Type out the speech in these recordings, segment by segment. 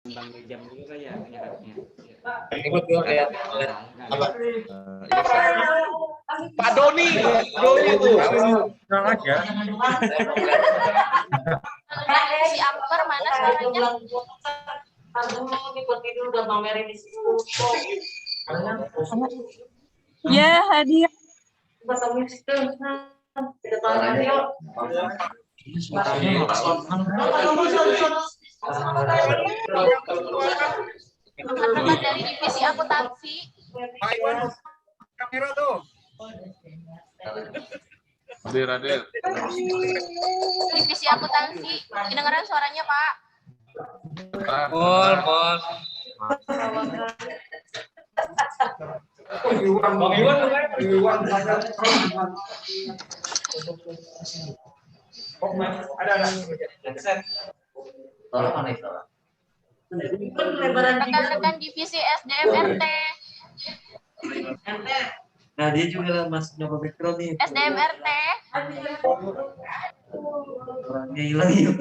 Bang jam dulu saya nyaratnya. Ikut dulu ya. Pak Doni tuh. Tenang aja. Si Amper mana suaranya? Ya, hadiah. Teman-teman dari divisi akuntansi. Pak Iwan, kamera tuh. Hadir. Divisi akuntansi. Kedengaran suaranya, Pak? Pol. Bang Iwan. Oh, ada. Rekan-rekan divisi SDM RT. Nah, dia juga masuk nama background nih. SDM RT. Orangnya hilang yuk.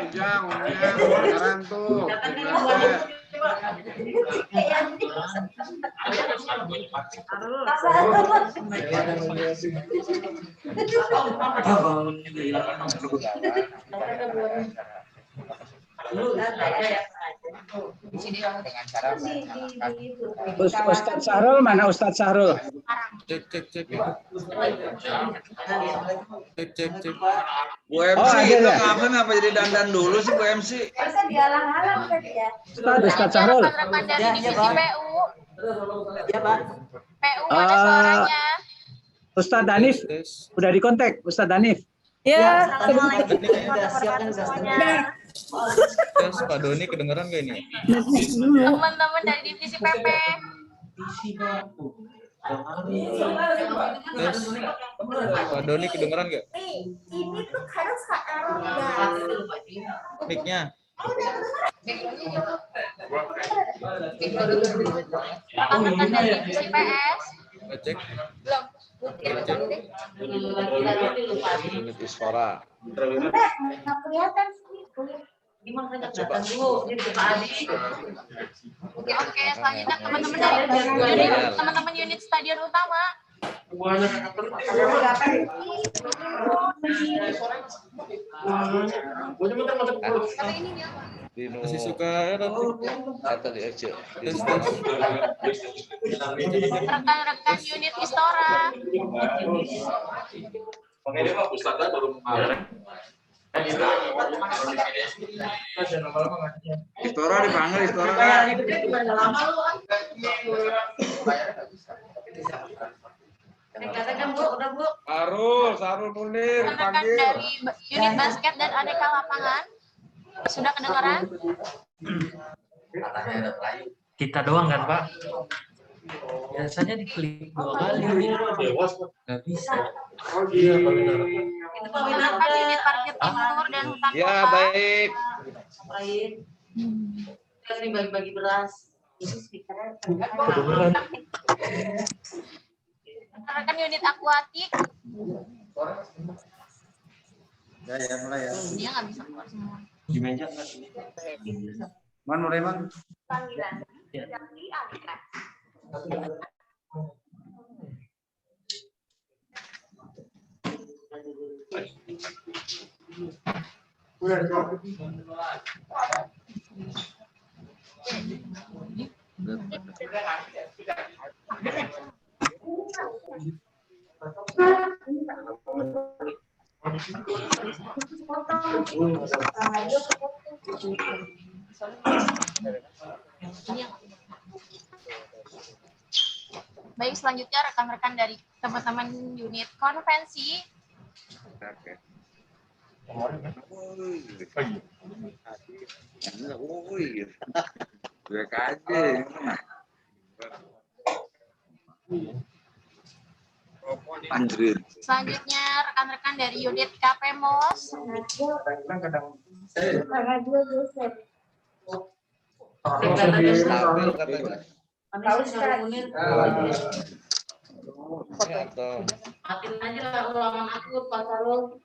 Ujang, sekarang tuh. Bangun juga hilang. Ustadz Sahrul mana Ustadz Sahrul? Cek. Bu MC Oh, itu ada ya? ngapain apa jadi dandan dulu sih Bu MC? Ustadz Sahrul. Rekan-rekan dari divisi PU. Ya, Pak. PU mana suaranya? Ustadz Danif udah dikontak Ustadz Danif. Ya, Udah siap kan semuanya. Tes Pak Doni kedengeran gak ini? Teman-teman dari divisi PP. Tes Pak Doni kedengeran gak? Ini tuh harus error Mic-nya. Rekan-rekan dari divisi PS. Cek. Belum. Unit Isfora. nggak kelihatan sih. Oke, selanjutnya teman-teman unit stadion utama. Masih suka ya nanti. Tes. Rekan-rekan unit Istora. Istora dipanggil Istora. Sarul Munir Rekan-rekan dipanggil. dari unit basket dan aneka lapangan. Sudah kedengaran? Kita doang kan, Pak? Biasanya diklik 2 kali. Nggak bisa. Rekan unit parkir timur dan hutan Ya, kota. baik. Bagi-bagi beras. Rekan unit akuatik. Ya, mulai ya. Dia nggak bisa keluar semua. Di meja. Mulai, Man. Panggilan. Jadi Alika. Baik, selanjutnya rekan-rekan dari teman-teman unit konvensi. Selanjutnya rekan-rekan dari unit KPMOS. Atau Matiin aja lah ulangan aku Pak Sarul.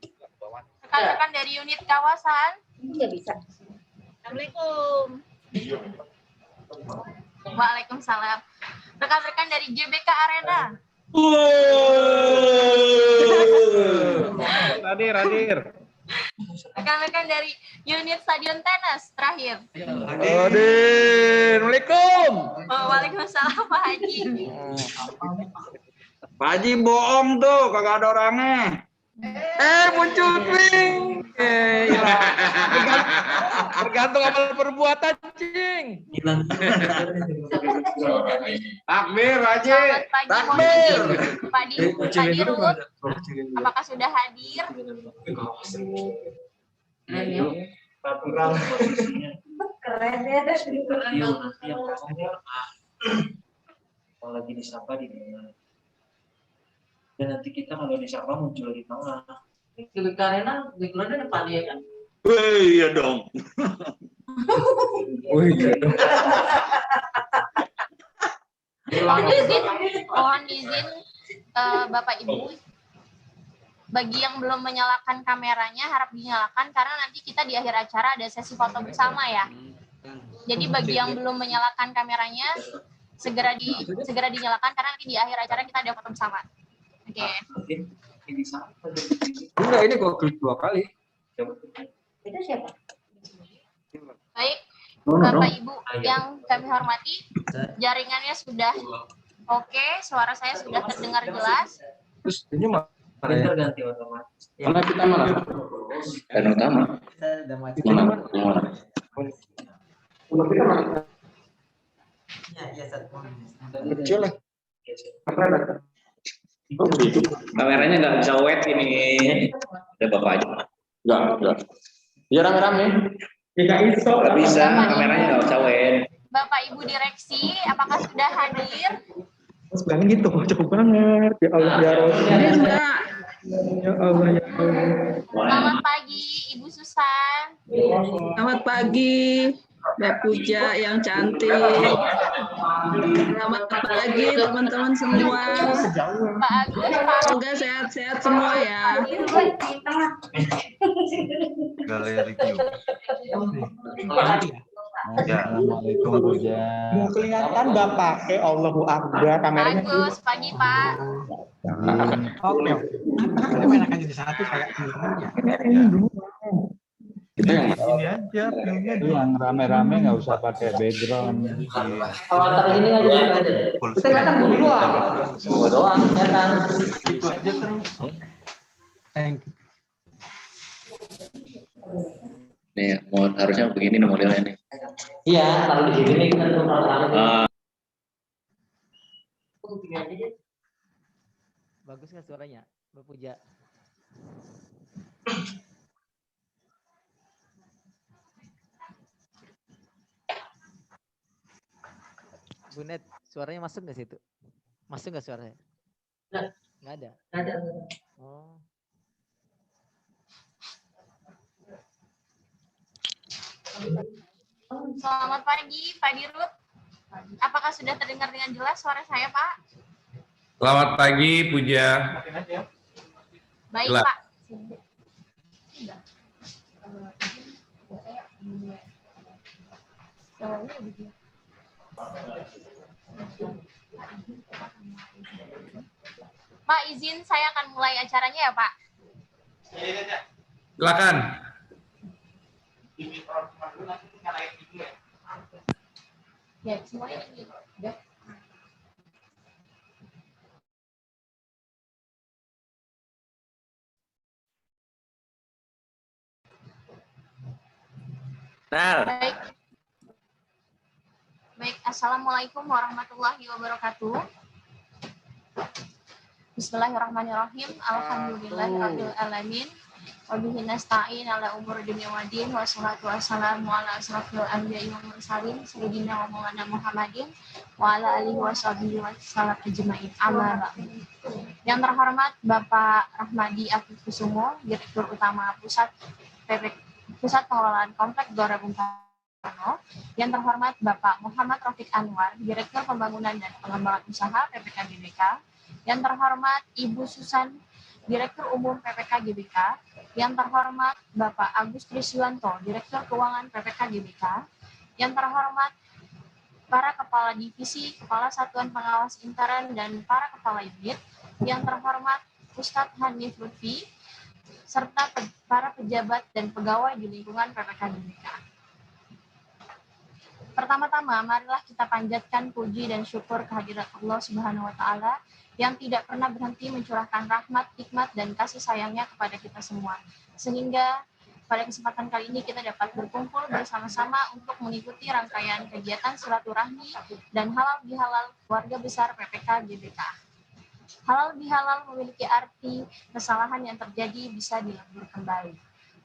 Rekan-rekan dari unit kawasan. Iya bisa. Assalamualaikum. Waalaikumsalam. Rekan-rekan dari GBK Arena. Hadir. Rekan-rekan dari unit stadion tenis terakhir. Assalamualaikum. Oh, waalaikumsalam Pak Haji. Pak Haji bohong tuh, kagak ada orangnya. Muncul ping. tergantung amal perbuatan, cing. Takbir, Haji. Selamat pagi, Takbir. Pak Dirut. Apakah sudah hadir? Keren ya. Kalau lagi disapa di tengah. Dan nanti kita kalau disapa muncul di tengah. Di Karena background-nya depan dia kan. Iya dong. Mohon izin Bapak Ibu, bagi yang belum menyalakan kameranya harap dinyalakan karena nanti kita di akhir acara ada sesi foto bersama ya. Jadi bagi yang belum menyalakan kameranya segera dinyalakan karena nanti di akhir acara kita ada foto bersama. Oke. Enggak, ini gua klik 2 kali. Itu siapa? Baik, Bapak Ibu yang kami hormati, jaringannya sudah oke, suara saya sudah terdengar jelas. Terus ini mah Terganti otomatis. mana kita mana? Dan utama. Kecil lah. Kameranya nggak bisa wet ini. Ada bapak aja. Enggak. Ya rame-rame. Nggak bisa, kameranya nggak usah wet. Bapak Ibu direksi, apakah sudah hadir? Sebenarnya gitu, cepet banget. Ya Allah, ya Rabbi. Ya Allah, ya Allah. Selamat pagi, Ibu Susan. Selamat pagi, Mbak Puja yang cantik. Selamat pagi teman-teman semua. Pak Agus, Pak Semoga sehat-sehat semua ya. Galeri view. Assalamualaikum Puja. Mau kelihatan Bapak, Allahu Akbar kameranya. Agus, pagi Pak. Oke. Ini main akan jadi satu kayak ini. Kita yang Ini aja filmnya Yang rame-rame nggak usah pakai background. Avatar ini aja. Kita datang dulu semua doang, datang. itu aja terus. Thank you. nih mau harusnya begini nih modelnya nih. Iya, taruh di sini kita tuh taruh. Bagus nggak suaranya, Mbak Puja? Bu Net, suaranya masuk nggak situ? Masuk nggak suaranya? Nggak ada. Nggak ada. Oh. Selamat pagi, Pak Dirut. Apakah sudah terdengar dengan jelas suara saya, Pak? Selamat pagi, Puja. Baik, Jelas. Pak. Pak, izin saya akan mulai acaranya ya, Pak. Silakan. Ya, semuanya ini. Ya. Baik. Baik, Assalamualaikum warahmatullahi wabarakatuh. Bismillahirrahmanirrahim. Alhamdulillahirabbil alamin. Wabihi nasta'in ala umur dunya waddin wassalatu wassalamu ala asrofil anbiya'i wal mursalin sayyidina wa maulana Muhammadin wa ala alihi washabihi wasallam ajmain. Amma ba'du. Yang terhormat Bapak Rahmadi Afif Kusumo, Direktur Utama Pusat Pengelolaan Komplek Gelora Bung Karno. Yang terhormat Bapak Muhammad Rafiq Anwar, Direktur Pembangunan dan Pengembangan Usaha PPK GBK. Yang terhormat Ibu Susan, Direktur Umum PPK GBK. Yang terhormat Bapak Agus Triswanto, Direktur Keuangan PPK GBK. Yang terhormat para Kepala Divisi, Kepala Satuan Pengawas Intern, dan para Kepala Unit. Yang terhormat Ustadz Hanif Lutfi, serta para pejabat dan pegawai di lingkungan PPK GBK. Pertama-tama, marilah kita panjatkan puji dan syukur kehadirat Allah Subhanahu wa Ta'ala yang tidak pernah berhenti mencurahkan rahmat, hikmat, dan kasih sayangnya kepada kita semua. Sehingga pada kesempatan kali ini kita dapat berkumpul bersama-sama untuk mengikuti rangkaian kegiatan silaturahmi dan halal bihalal keluarga besar PPK GBK. Halal bihalal memiliki arti kesalahan yang terjadi bisa dilebur kembali.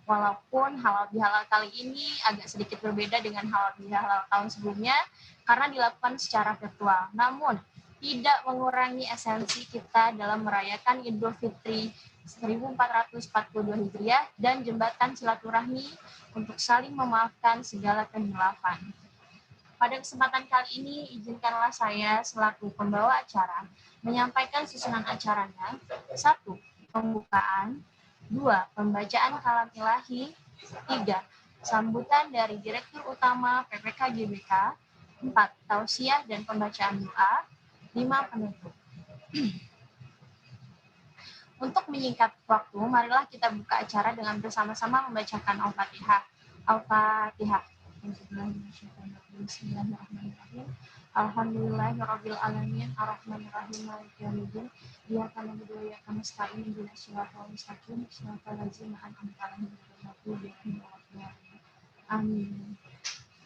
Walaupun halal bihalal kali ini agak sedikit berbeda dengan halal bihalal tahun sebelumnya karena dilakukan secara virtual. Namun, tidak mengurangi esensi kita dalam merayakan Idul Fitri 1442 Hijriah dan jembatan silaturahmi untuk saling memaafkan segala kehilafan. Pada kesempatan kali ini, izinkanlah saya selaku pembawa acara menyampaikan susunan acaranya. 1. Pembukaan. 2. Pembacaan kalam ilahi. 3. Sambutan dari Direktur Utama PPK GBK. 4. Tausiah dan pembacaan doa. 5. Penutup. Untuk menyingkat waktu, marilah kita buka acara dengan bersama-sama membacakan Al-Fatihah. Al-Fatihah. Bismillahirrahmanirrahim. Alhamdulillahirabbil alamin arrahmanirrahim maliki yaumiddin iyyaka na'budu wa iyyaka nasta'in ihdinas siratal mustaqim siratal ladzina an'amta 'alaihim ghairil maghdubi 'alaihim waladdallin. Amin.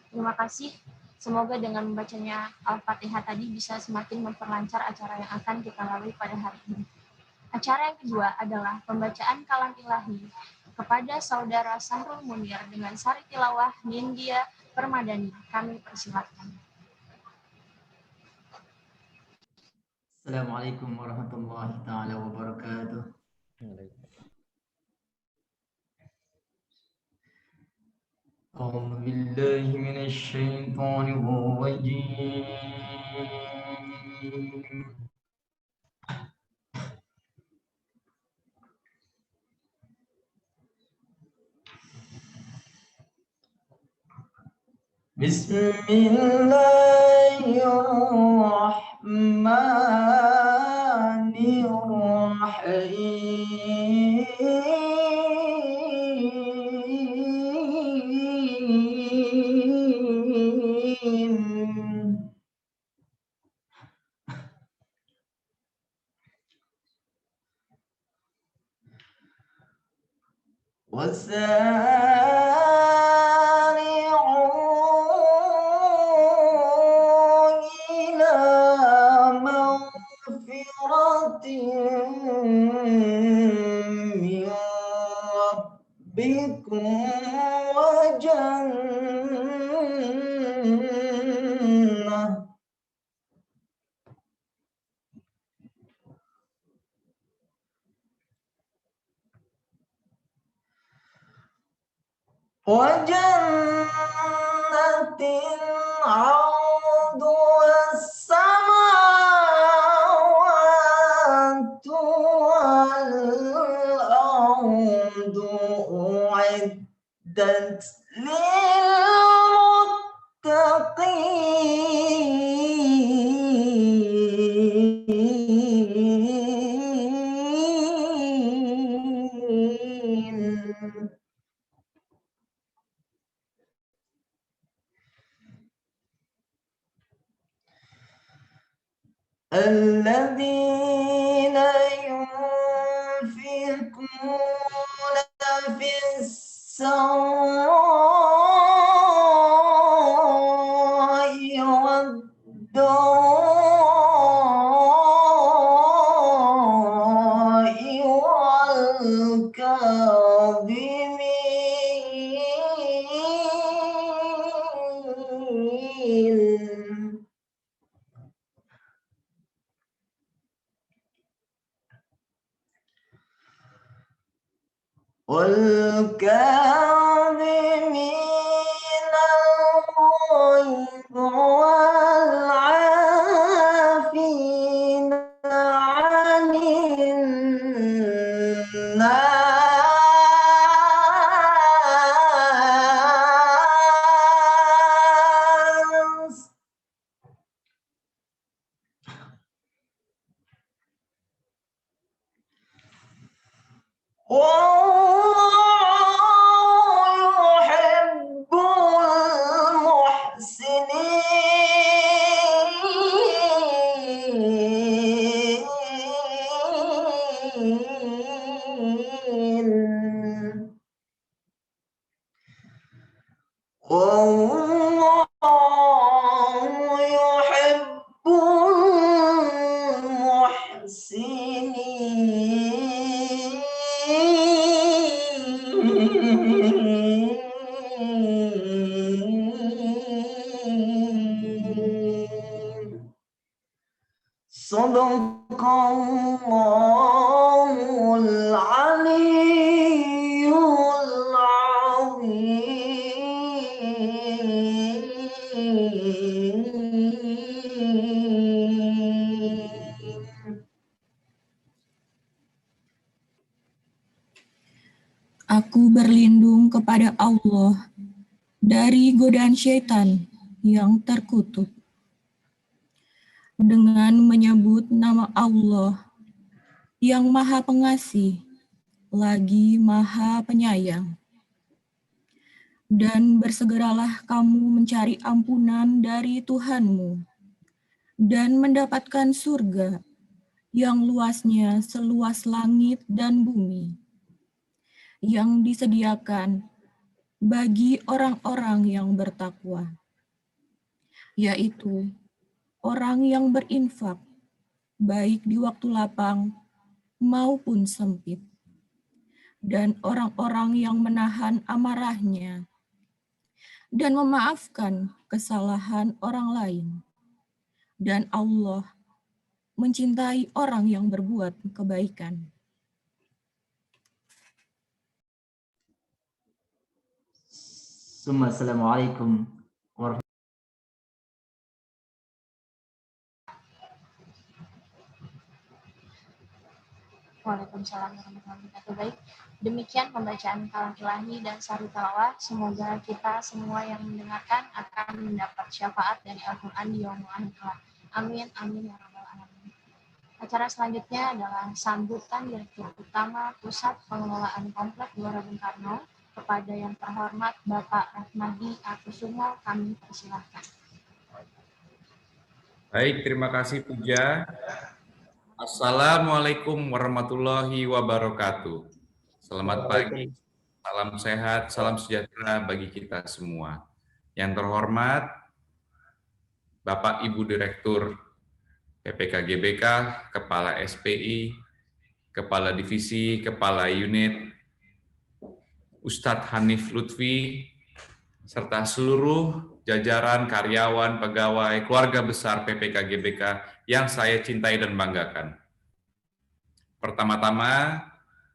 Terima kasih. Semoga dengan membacanya Al-Fatihah tadi bisa semakin memperlancar acara yang akan kita lalui pada hari ini. Acara yang kedua adalah pembacaan kalam ilahi kepada Saudara Sahrul Munir dengan sari tilawah Nindya Permadani. Kami persilakan. Assalamualaikum warahmatullahi taala wabarakatuh. A'udzu billahi minasy syaithanir rajim. Bismillahirrahmanirrahim. وسارعوا إلى مغفرة من ربكم وجنة عرضها السماوات والأرض أعدت للمتقين الذين ينفقون في السراء والضراء والكاظمين والكاظمين الغيظ والعافين عن الناس والله يحب المحسنين والله يحب المحسنين صدق الله العلي العظيم. Aku berlindung kepada Allah dari godaan syaitan yang terkutuk. Dengan menyebut nama Allah yang Maha Pengasih, lagi Maha Penyayang. Dan bersegeralah kamu mencari ampunan dari Tuhanmu dan mendapatkan surga yang luasnya seluas langit dan bumi, yang disediakan bagi orang-orang yang bertakwa, yaitu orang yang berinfak, baik di waktu lapang maupun sempit, dan orang-orang yang menahan amarahnya dan memaafkan kesalahan orang lain. Dan Allah mencintai orang yang berbuat kebaikan. Assalamualaikum warahmatullahi Waalaikumsalam warahmatullahi wabarakatuh. Baik, demikian pembacaan kalam ilahi dan sari tilawah. Semoga kita semua yang mendengarkan akan mendapat syafaat dari Al-Quran di yaumul akhir. Amin, amin ya rabbal alamin. Acara selanjutnya adalah sambutan Direktur Utama Pusat Pengelolaan Komplek Gelora Bung Karno. Kepada yang terhormat Bapak Rahmadi Akusumo, kami persilahkan. Baik, terima kasih Puja. Assalamualaikum warahmatullahi wabarakatuh. Selamat pagi, salam sehat, salam sejahtera bagi kita semua. Yang terhormat Bapak Ibu Direktur PPK GBK, Kepala SPI, Kepala Divisi, Kepala Unit, Ustadz Hanif Lutfi, serta seluruh jajaran, karyawan, pegawai, keluarga besar PPK GBK yang saya cintai dan banggakan. Pertama-tama,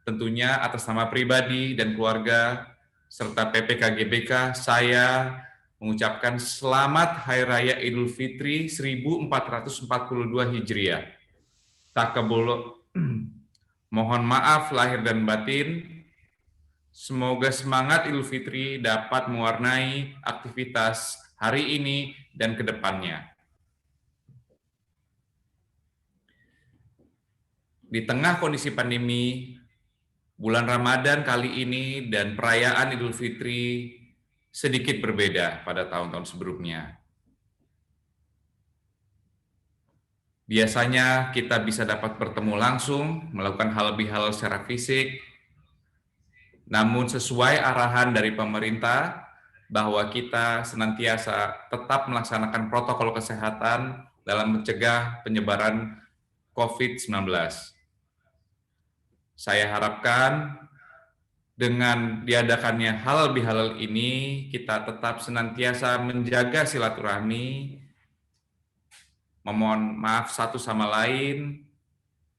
tentunya atas nama pribadi dan keluarga, serta PPK GBK, saya mengucapkan selamat Hari Raya Idul Fitri 1442 Hijriah. Takabul, mohon maaf lahir dan batin. Semoga semangat Idul Fitri dapat mewarnai aktivitas hari ini dan ke depannya. Di tengah kondisi pandemi, bulan Ramadan kali ini dan perayaan Idul Fitri sedikit berbeda pada tahun-tahun sebelumnya. Biasanya kita bisa dapat bertemu langsung, melakukan halal bihalal secara fisik, namun sesuai arahan dari pemerintah bahwa kita senantiasa tetap melaksanakan protokol kesehatan dalam mencegah penyebaran COVID-19. Saya harapkan dengan diadakannya halal bihalal ini, kita tetap senantiasa menjaga silaturahmi, memohon maaf satu sama lain,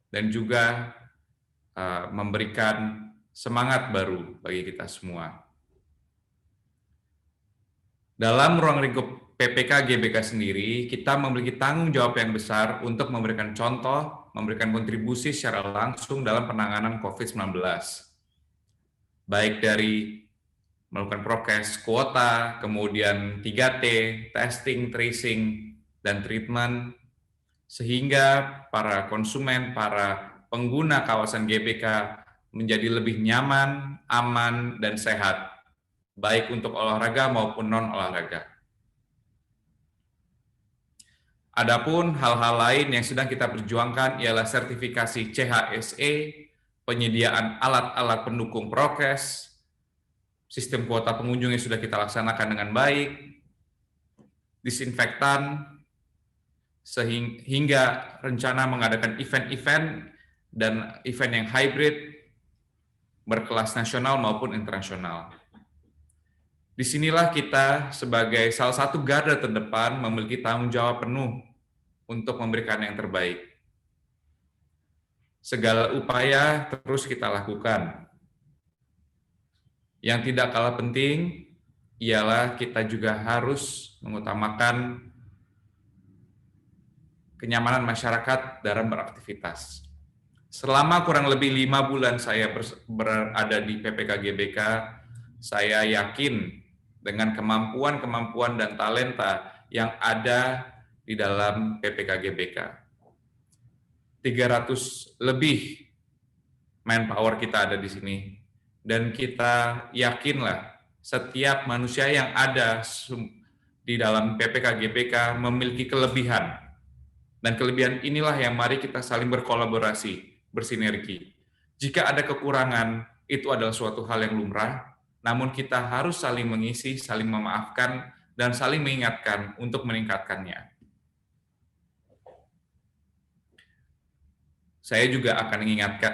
dan juga memberikan semangat baru bagi kita semua. Dalam ruang lingkup PPK GBK sendiri, kita memiliki tanggung jawab yang besar untuk memberikan contoh memberikan kontribusi secara langsung dalam penanganan COVID-19. Baik dari melakukan prokes, kuota, kemudian 3T, testing, tracing, dan treatment, sehingga para konsumen, para pengguna kawasan GBK menjadi lebih nyaman, aman, dan sehat, baik untuk olahraga maupun non-olahraga. Adapun hal-hal lain yang sedang kita perjuangkan ialah sertifikasi CHSE, penyediaan alat-alat pendukung prokes, sistem kuota pengunjung yang sudah kita laksanakan dengan baik, disinfektan, sehingga rencana mengadakan event-event dan event yang hybrid berkelas nasional maupun internasional. Disinilah kita sebagai salah satu garda terdepan memiliki tanggung jawab penuh untuk memberikan yang terbaik. Segala upaya terus kita lakukan. Yang tidak kalah penting ialah kita juga harus mengutamakan kenyamanan masyarakat dalam beraktivitas. Selama kurang lebih 5 bulan saya berada di PPK GBK, saya yakin dengan kemampuan-kemampuan dan talenta yang ada di dalam PPK GBK. 300 lebih manpower kita ada di sini. Dan kita yakinlah setiap manusia yang ada di dalam PPK GBK memiliki kelebihan. Dan kelebihan inilah yang mari kita saling berkolaborasi, bersinergi. Jika ada kekurangan, itu adalah suatu hal yang lumrah, namun kita harus saling mengisi, saling memaafkan, dan saling mengingatkan untuk meningkatkannya. Saya juga akan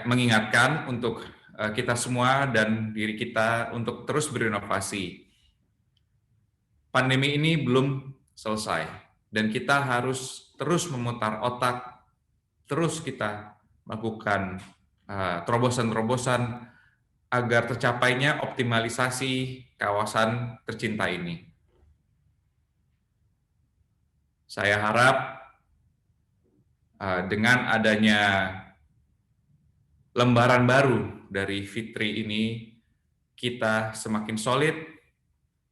mengingatkan untuk kita semua dan diri kita untuk terus berinovasi. Pandemi ini belum selesai, dan kita harus terus memutar otak, terus kita melakukan terobosan-terobosan agar tercapainya optimalisasi kawasan tercinta ini. Saya harap dengan adanya lembaran baru dari Fitri ini, kita semakin solid,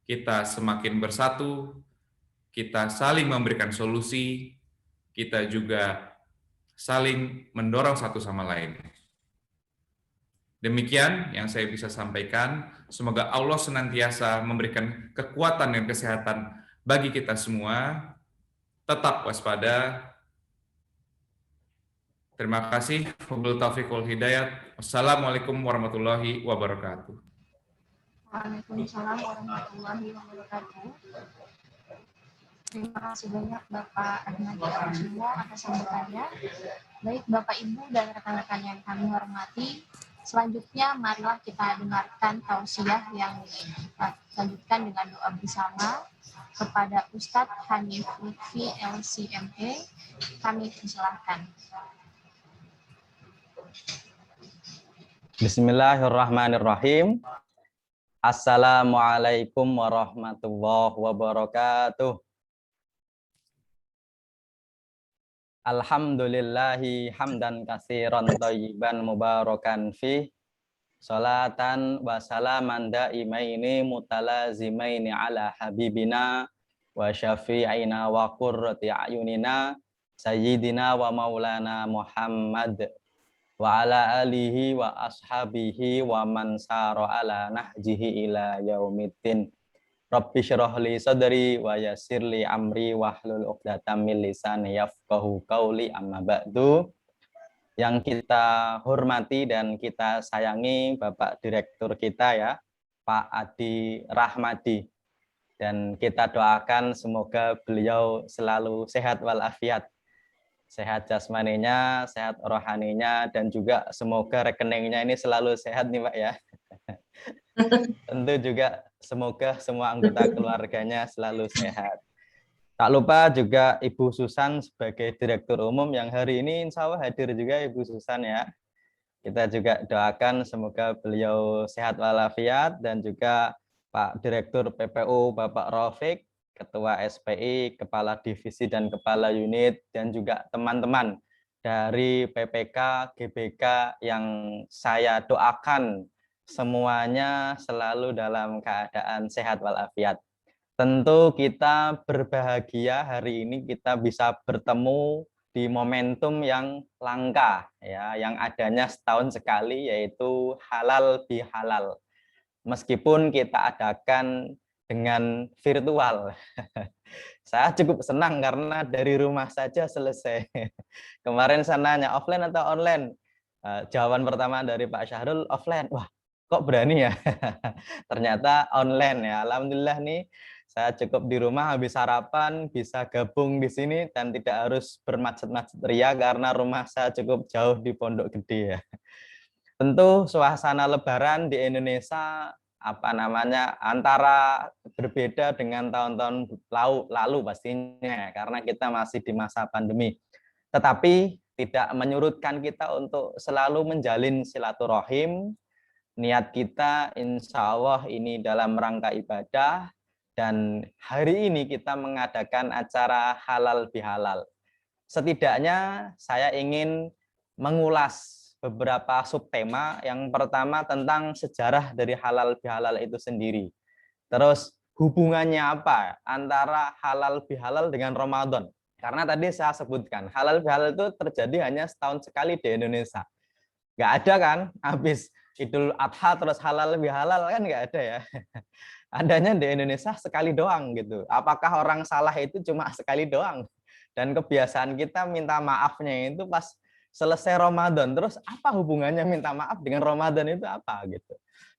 kita semakin bersatu, kita saling memberikan solusi, kita juga saling mendorong satu sama lain. Demikian yang saya bisa sampaikan. Semoga Allah senantiasa memberikan kekuatan dan kesehatan bagi kita semua. Tetap waspada. Terima kasih. Wabillahi taufiq wal hidayah. Wassalamualaikum warahmatullahi wabarakatuh. Waalaikumsalam warahmatullahi wabarakatuh. Terima kasih banyak Bapak Ahmad Al-Jummo atas sambutannya. Baik Bapak Ibu dan rekan-rekan yang kami hormati, selanjutnya marilah kita dengarkan tausiah yang dilanjutkan dengan doa bersama kepada Ustadz Hanif Lutfi LCMA. Kami persilahkan. Bismillahirrahmanirrahim. Assalamualaikum warahmatullahi wabarakatuh. Alhamdulillahi hamdan katsiran thayyiban mubarakan fih. Salatan wa salaman daimaini mutalazimaini ala habibina wa syafi'ina wa qurrati a'yunina sayyidina wa maulana Muhammad wa ala alihi wa ashabihi wa man sara ala nahjihi ila yaumiddin. Rabbi syrah li sadri wa yassir li amri wahlul 'uqdatam min lisani yafqahu qauli, amma ba'du. Yang kita hormati dan kita sayangi Bapak Direktur kita ya, Pak Adi Rahmadi. Dan kita doakan semoga beliau selalu sehat walafiat. Sehat jasmaninya, sehat rohaninya, dan juga semoga rekeningnya ini selalu sehat nih Pak ya. Tentu juga semoga semua anggota keluarganya selalu sehat. Tak lupa juga Ibu Susan sebagai Direktur Umum yang hari ini insya Allah hadir juga Ibu Susan ya. Kita juga doakan semoga beliau sehat walafiat, dan juga Pak Direktur PPU Bapak Rafiq, Ketua SPI, Kepala Divisi dan Kepala Unit, dan juga teman-teman dari PPK, GBK yang saya doakan semuanya selalu dalam keadaan sehat walafiat. Tentu kita berbahagia hari ini kita bisa bertemu di momentum yang langka ya, yang adanya setahun sekali, yaitu halal bihalal. Meskipun kita adakan dengan virtual. Saya cukup senang karena dari rumah saja selesai. Kemarin saya nanya offline atau online. Jawaban pertama dari Pak Syahrul offline. Wah, kok berani ya? Ternyata online ya. Alhamdulillah nih, saya cukup di rumah habis sarapan bisa gabung di sini dan tidak harus bermacet-macet ria karena rumah saya cukup jauh di Pondok Gede ya. Tentu suasana Lebaran di Indonesia antara berbeda dengan tahun-tahun lalu pastinya karena kita masih di masa pandemi. Tetapi tidak menyurutkan kita untuk selalu menjalin silaturahim. Niat kita insya Allah ini dalam rangka ibadah, dan hari ini kita mengadakan acara halal bihalal. Setidaknya saya ingin mengulas beberapa subtema. Yang pertama tentang sejarah dari halal bihalal itu sendiri. Terus hubungannya apa antara halal bihalal dengan Ramadan? Karena tadi saya sebutkan halal bihalal itu terjadi hanya setahun sekali di Indonesia. Nggak ada kan habis Idul Adha terus halal bihalal, kan nggak ada ya. Adanya di Indonesia sekali doang gitu. Apakah orang salah itu cuma sekali doang? Dan kebiasaan kita minta maafnya itu pas selesai Ramadan. Terus apa hubungannya minta maaf dengan Ramadan itu apa gitu.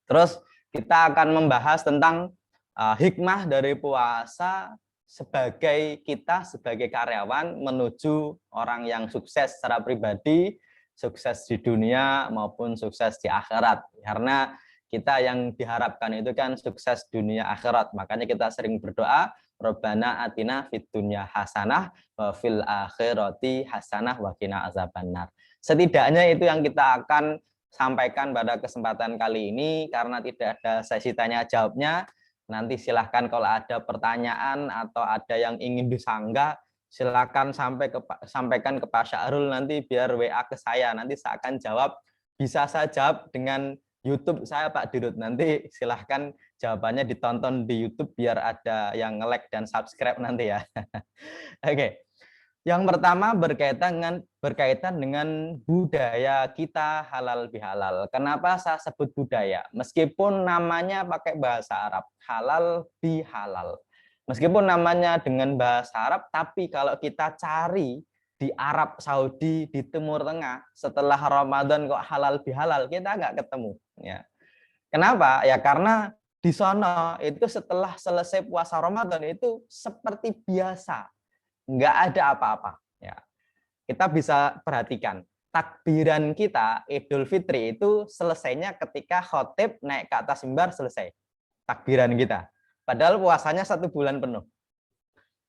Terus kita akan membahas tentang hikmah dari puasa sebagai kita sebagai karyawan menuju orang yang sukses secara pribadi, sukses di dunia maupun sukses di akhirat. Karena kita yang diharapkan itu kan sukses dunia akhirat. Makanya kita sering berdoa, Rabbana atina fid dunya hasanah wa fil akhirati hasanah wa qina azabannar. Setidaknya itu yang kita akan sampaikan pada kesempatan kali ini, karena tidak ada sesi tanya jawabnya. Nanti silahkan kalau ada pertanyaan atau ada yang ingin disanggah, silakan sampaikan ke Pak Syahrul, nanti biar WA ke saya, nanti saya akan jawab. Bisa saya jawab dengan YouTube saya Pak Dirut, nanti silahkan jawabannya ditonton di YouTube biar ada yang nge-like dan subscribe nanti ya. Oke. Yang pertama berkaitan dengan budaya kita halal bihalal. Kenapa saya sebut budaya? Meskipun namanya pakai bahasa Arab, halal bihalal. Meskipun namanya dengan bahasa Arab, tapi kalau kita cari di Arab Saudi, di Timur Tengah, setelah Ramadan kok halal bihalal, kita nggak ketemu. Ya. Kenapa? Ya karena di sana itu setelah selesai puasa Ramadan itu seperti biasa, nggak ada apa-apa. Ya. Kita bisa perhatikan, takbiran kita Idul Fitri itu selesainya ketika khotib naik ke atas mimbar selesai takbiran kita. Padahal puasanya 1 bulan penuh.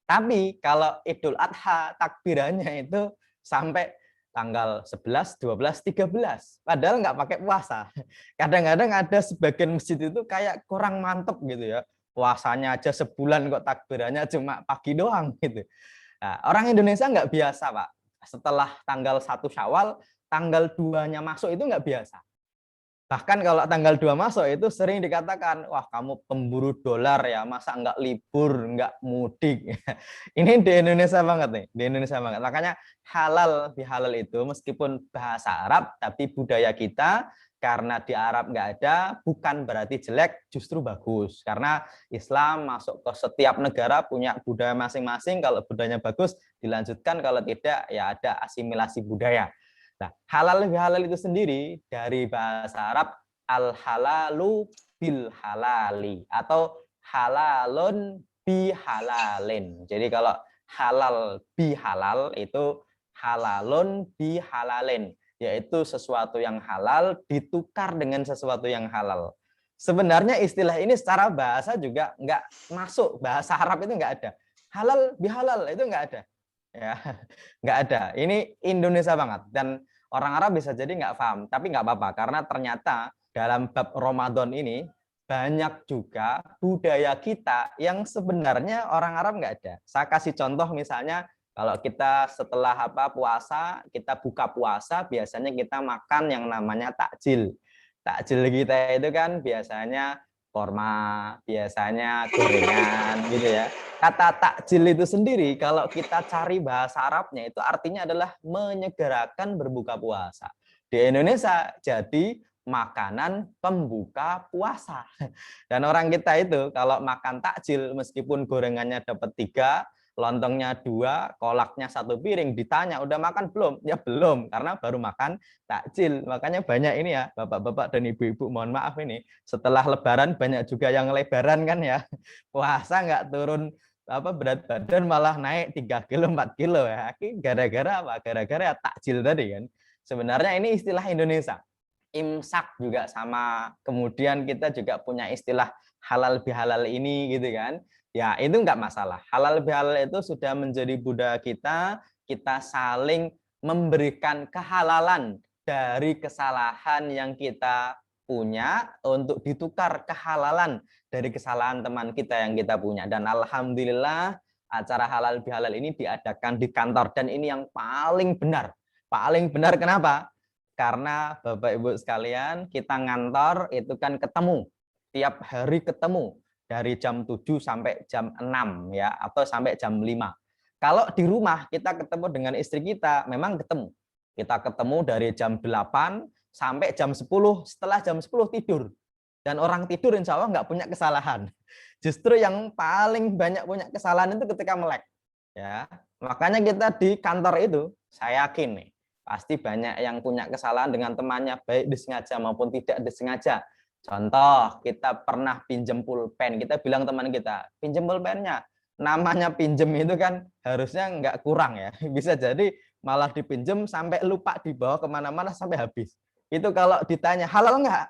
Tapi kalau Idul Adha takbirannya itu sampai tanggal 11, 12, 13. Padahal nggak pakai puasa. Kadang-kadang ada sebagian masjid itu kayak kurang mantep gitu ya. Puasanya aja sebulan kok takbirannya cuma pagi doang gitu. Nah, orang Indonesia nggak biasa Pak. Setelah tanggal 1 Syawal, tanggal 2-nya masuk itu nggak biasa. Bahkan kalau tanggal 2 masuk itu sering dikatakan, wah kamu pemburu dolar ya, masa nggak libur, nggak mudik. Ini di Indonesia banget nih, di Indonesia banget. Makanya halal bihalal itu meskipun bahasa Arab, tapi budaya kita karena di Arab nggak ada, bukan berarti jelek, justru bagus. Karena Islam masuk ke setiap negara punya budaya masing-masing, kalau budayanya bagus dilanjutkan, kalau tidak ya ada asimilasi budaya. Nah, halal bihalal itu sendiri dari bahasa Arab al-halalu bil halali atau halalun bihalalin. Jadi kalau halal bihalal itu halalun bihalalin, yaitu sesuatu yang halal ditukar dengan sesuatu yang halal. Sebenarnya istilah ini secara bahasa juga nggak masuk, bahasa Arab itu nggak ada. Halal bihalal itu nggak ada. Ya, nggak ada. Ini Indonesia banget, dan orang Arab bisa jadi nggak paham, tapi nggak apa-apa karena ternyata dalam bab Ramadan ini banyak juga budaya kita yang sebenarnya orang Arab nggak ada. Saya kasih contoh misalnya Kalau kita setelah puasa, kita buka puasa, biasanya kita makan yang namanya takjil. Takjil kita itu kan biasanya korma, biasanya gorengan gitu ya. Kata takjil itu sendiri kalau kita cari bahasa Arabnya itu artinya adalah menyegerakan berbuka puasa. Di Indonesia jadi makanan pembuka puasa. Dan orang kita itu kalau makan takjil meskipun gorengannya dapat 3, lontongnya 2, kolaknya 1 piring, ditanya udah makan belum? Ya belum, karena baru makan takjil. Makanya banyak ini ya, bapak-bapak dan ibu-ibu, mohon maaf ini, setelah lebaran banyak juga yang lebaran kan ya. Puasa nggak turun berat badan malah naik 3 kilo, 4 kilo ya. Gara-gara apa? Gara-gara takjil tadi kan. Sebenarnya ini istilah Indonesia. Imsak juga sama. Kemudian kita juga punya istilah halal bihalal ini gitu kan. Ya itu nggak masalah. Halal bihalal itu sudah menjadi budaya kita saling memberikan kehalalan dari kesalahan yang kita punya untuk ditukar kehalalan dari kesalahan teman kita yang kita punya. Dan alhamdulillah acara halal bihalal ini diadakan di kantor dan ini yang paling benar. Paling benar kenapa? Karena Bapak Ibu sekalian, kita ngantor itu kan ketemu. Tiap hari ketemu. Dari jam 7 sampai jam 6 ya, atau sampai jam 5. Kalau di rumah kita ketemu dengan istri kita, memang ketemu. Kita ketemu dari jam 8 sampai jam 10, setelah jam 10 tidur. Dan orang tidur insya Allah nggak punya kesalahan. Justru yang paling banyak punya kesalahan itu ketika melek. Ya, makanya kita di kantor itu, saya yakin nih, pasti banyak yang punya kesalahan dengan temannya, baik disengaja maupun tidak disengaja. Contoh, kita pernah pinjem pulpen, kita bilang teman kita, pinjem pulpennya. Namanya pinjem itu kan harusnya nggak kurang ya. Bisa jadi malah dipinjem sampai lupa dibawa kemana-mana sampai habis. Itu kalau ditanya, halal nggak?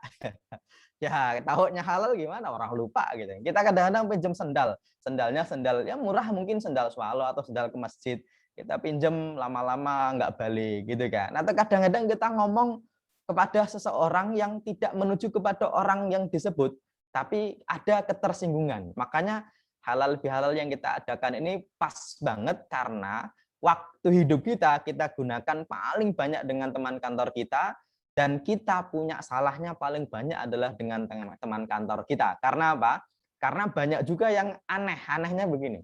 Ya, tahunya halal gimana? Orang lupa gitu. Kita kadang-kadang pinjem sendal. Sendalnya sendal, ya murah mungkin sendal swallow atau sendal ke masjid. Kita pinjem lama-lama nggak balik gitu kan. Atau kadang-kadang kita ngomong kepada seseorang yang tidak menuju kepada orang yang disebut, tapi ada ketersinggungan. Makanya halal bihalal yang kita adakan ini pas banget karena waktu hidup kita gunakan paling banyak dengan teman kantor kita, dan kita punya salahnya paling banyak adalah dengan teman kantor kita. Karena apa? Karena banyak juga yang aneh. Anehnya begini,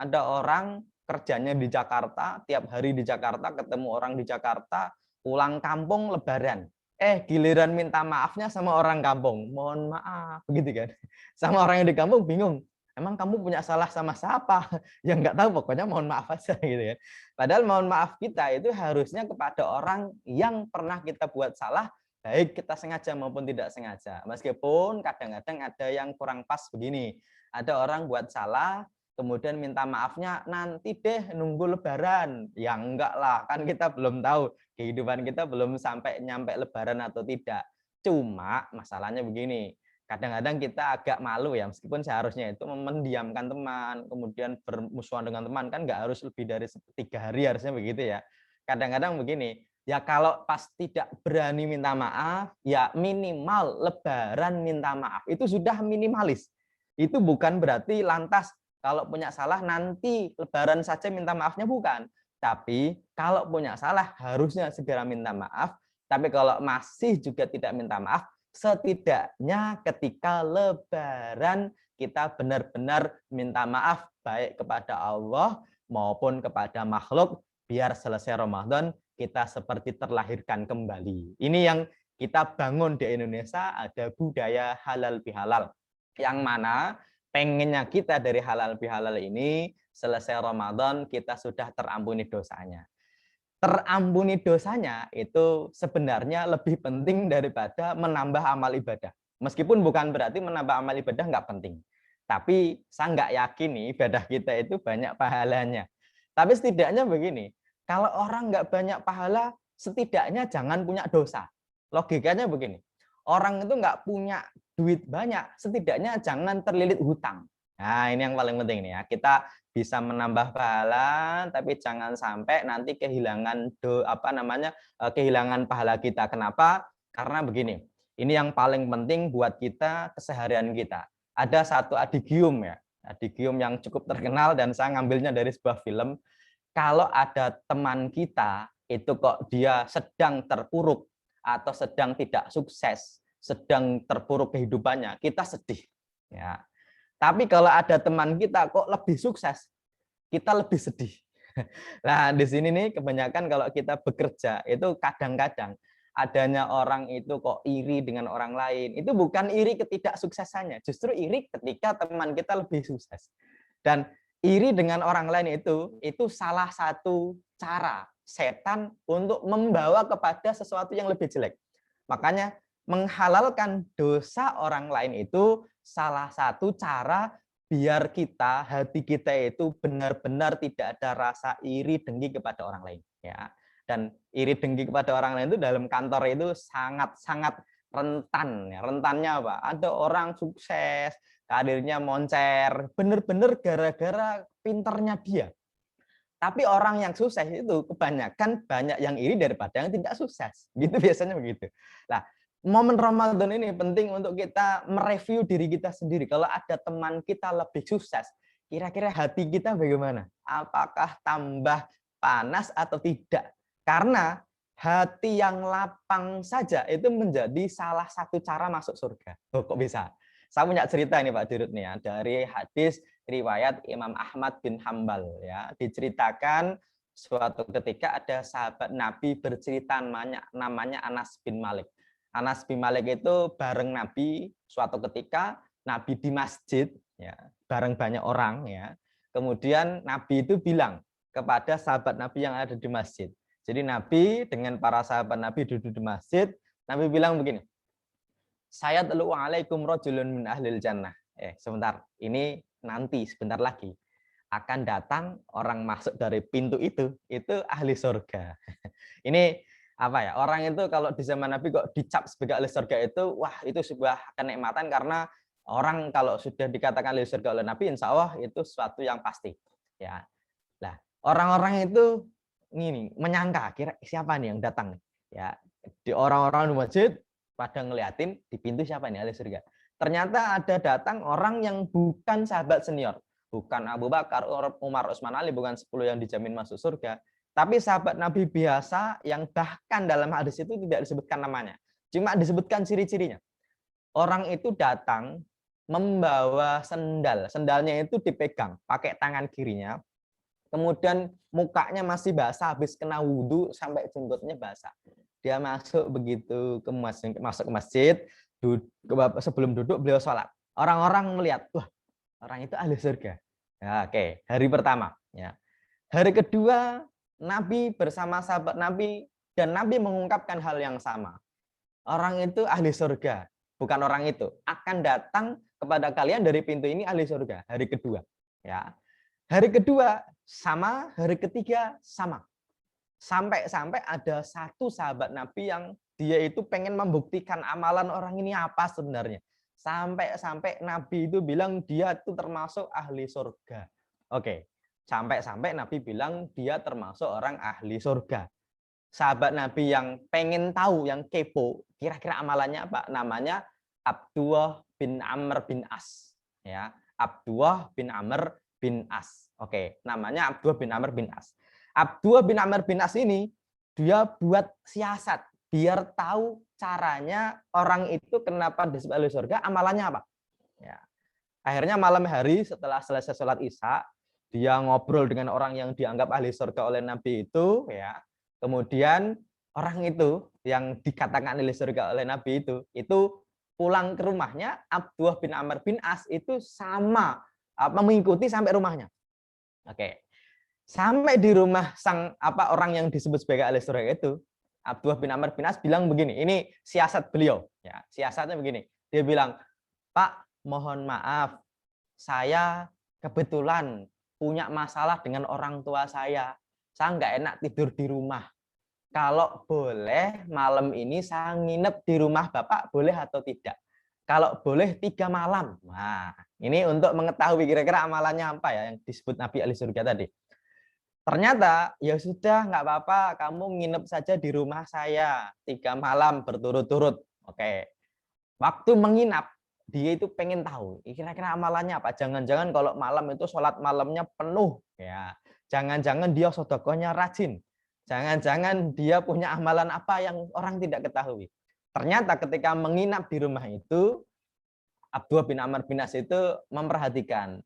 ada orang kerjanya di Jakarta, tiap hari di Jakarta, ketemu orang di Jakarta, pulang kampung lebaran. Giliran minta maafnya sama orang kampung. Mohon maaf, begitu kan. Sama orang yang di kampung bingung. Emang kamu punya salah sama siapa? Ya nggak tahu, pokoknya mohon maaf aja gitu kan. Padahal mohon maaf kita itu harusnya kepada orang yang pernah kita buat salah, baik kita sengaja maupun tidak sengaja. Meskipun kadang-kadang ada yang kurang pas begini. Ada orang buat salah, kemudian minta maafnya nanti deh nunggu lebaran. Ya enggak lah, kan kita belum tahu kehidupan kita belum sampai nyampe lebaran atau tidak. Cuma masalahnya begini, kadang-kadang kita agak malu ya, meskipun seharusnya itu mendiamkan teman, kemudian bermusuhan dengan teman, kan nggak harus lebih dari 3 hari harusnya begitu ya. Kadang-kadang begini, ya kalau pas tidak berani minta maaf, ya minimal lebaran minta maaf, itu sudah minimalis. Itu bukan berarti lantas kalau punya salah nanti lebaran saja minta maafnya, bukan. Tapi kalau punya salah harusnya segera minta maaf. Tapi kalau masih juga tidak minta maaf, setidaknya ketika lebaran kita benar-benar minta maaf baik kepada Allah maupun kepada makhluk, biar selesai Ramadan kita seperti terlahirkan kembali. Ini yang kita bangun di Indonesia, ada budaya halal bihalal. Yang mana pengennya kita dari halal bihalal ini selesai Ramadan kita sudah terampuni dosanya. Terampuni dosanya itu sebenarnya lebih penting daripada menambah amal ibadah. Meskipun bukan berarti menambah amal ibadah nggak penting. Tapi saya nggak yakin nih ibadah kita itu banyak pahalanya. Tapi setidaknya begini, kalau orang nggak banyak pahala, setidaknya jangan punya dosa. Logikanya begini, orang itu nggak punya duit banyak, setidaknya jangan terlilit hutang. Nah ini yang paling penting nih ya, kita bisa menambah pahala, tapi jangan sampai nanti kehilangan kehilangan pahala kita. Kenapa? Karena begini, ini yang paling penting buat kita keseharian kita. Ada satu adigium ya, adigium yang cukup terkenal dan saya ngambilnya dari sebuah film. kalau ada teman kita itu kok dia sedang terpuruk atau sedang tidak sukses, sedang terpuruk kehidupannya, kita sedih. Ya. Tapi kalau ada teman kita kok lebih sukses, kita lebih sedih. Nah, di sini nih kebanyakan kalau kita bekerja itu kadang-kadang adanya orang itu kok iri dengan orang lain. Itu bukan iri ketidaksuksesannya, justru iri ketika teman kita lebih sukses. Dan iri dengan orang lain itu salah satu cara setan untuk membawa kepada sesuatu yang lebih jelek. Makanya menghalalkan dosa orang lain itu salah satu cara biar kita, hati kita itu benar-benar tidak ada rasa iri dengki kepada orang lain. Ya. Dan iri dengki kepada orang lain itu dalam kantor itu sangat-sangat rentan. Ya. Rentannya apa? Ada orang sukses, karirnya moncer, benar-benar gara-gara pinternya dia. Tapi orang yang sukses itu kebanyakan banyak yang iri daripada yang tidak sukses. Gitu biasanya begitu. Nah, momen Ramadan ini penting untuk kita mereview diri kita sendiri. Kalau ada teman kita lebih sukses, kira-kira hati kita bagaimana? Apakah tambah panas atau tidak? Karena hati yang lapang saja itu menjadi salah satu cara masuk surga. Oh, kok bisa? Saya punya cerita ini Pak Dirut nih ya, dari hadis riwayat Imam Ahmad bin Hambal ya. Diceritakan suatu ketika ada sahabat Nabi bercerita namanya Anas bin Malik. Anas bin Malik itu bareng Nabi suatu ketika Nabi di masjid ya, bareng banyak orang ya. Kemudian Nabi itu bilang kepada sahabat Nabi yang ada di masjid. Jadi Nabi dengan para sahabat Nabi duduk di masjid, Nabi bilang begini. Saya telu alaikum rajulun min ahlil jannah. Sebentar, ini nanti sebentar lagi akan datang orang masuk dari pintu itu ahli surga. Ini apa ya, orang itu kalau di zaman Nabi kok dicap sebagai ahli surga itu, wah itu sebuah kenikmatan karena orang kalau sudah dikatakan ahli surga oleh Nabi, insya Allah itu sesuatu yang pasti. Ya, nah orang-orang itu ini menyangka kira siapa nih yang datang, ya di orang-orang di masjid pada ngeliatin di pintu siapa nih ahli surga. Ternyata ada datang orang yang bukan sahabat senior, bukan Abu Bakar, Umar, Utsman, Ali, bukan 10 yang dijamin masuk surga. Tapi sahabat Nabi biasa yang bahkan dalam hadis itu tidak disebutkan namanya. Cuma disebutkan ciri-cirinya. Orang itu datang membawa sendal. Sendalnya itu dipegang pakai tangan kirinya. Kemudian mukanya masih basah, habis kena wudhu sampai jenggotnya basah. Dia masuk begitu masuk ke masjid. Sebelum duduk beliau sholat. Orang-orang melihat, wah orang itu ahli surga. Ya, oke, hari pertama. Ya. Hari kedua, Nabi bersama sahabat Nabi dan Nabi mengungkapkan hal yang sama. Orang itu ahli surga, bukan orang itu akan datang kepada kalian dari pintu ini ahli surga. Hari kedua, ya. Hari kedua sama, hari ketiga sama. Sampai ada satu sahabat Nabi yang dia itu pengen membuktikan amalan orang ini apa sebenarnya. Sampai Nabi itu bilang dia itu termasuk ahli surga. Oke. Sampai Nabi bilang dia termasuk orang ahli surga. Sahabat Nabi yang pengen tahu, yang kepo, kira-kira amalannya apa? Namanya Abdullah bin Amr bin As. Ya, Abdullah bin Amr bin As. Oke, namanya Abdullah bin Amr bin As. Abdullah bin Amr bin As ini dia buat siasat biar tahu caranya orang itu kenapa disebut ahli surga, amalannya apa. Ya. Akhirnya malam hari setelah selesai sholat Isya, dia ngobrol dengan orang yang dianggap ahli surga oleh Nabi itu, ya. Kemudian orang itu yang dikatakan ahli surga oleh Nabi itu pulang ke rumahnya. Abdullah bin Amr bin As itu sama mengikuti sampai rumahnya. Oke, sampai di rumah orang yang disebut sebagai ahli surga itu, Abdullah bin Amr bin As bilang begini. Ini siasat beliau, ya. Siasatnya begini. Dia bilang, Pak, mohon maaf, saya kebetulan punya masalah dengan orang tua saya nggak enak tidur di rumah. Kalau boleh malam ini saya nginep di rumah Bapak, boleh atau tidak? Kalau boleh 3 malam. Nah, ini untuk mengetahui kira-kira amalannya apa ya yang disebut Nabi ahli surga tadi. Ternyata ya sudah nggak apa-apa, kamu nginep saja di rumah saya 3 malam berturut-turut. Oke. Waktu menginap dia itu pengen tahu kira-kira amalannya apa. Jangan-jangan kalau malam itu sholat malamnya penuh, ya. Jangan-jangan dia sedekahnya rajin. Jangan-jangan dia punya amalan apa yang orang tidak ketahui. Ternyata ketika menginap di rumah itu, Abdullah bin Amr bin As itu memperhatikan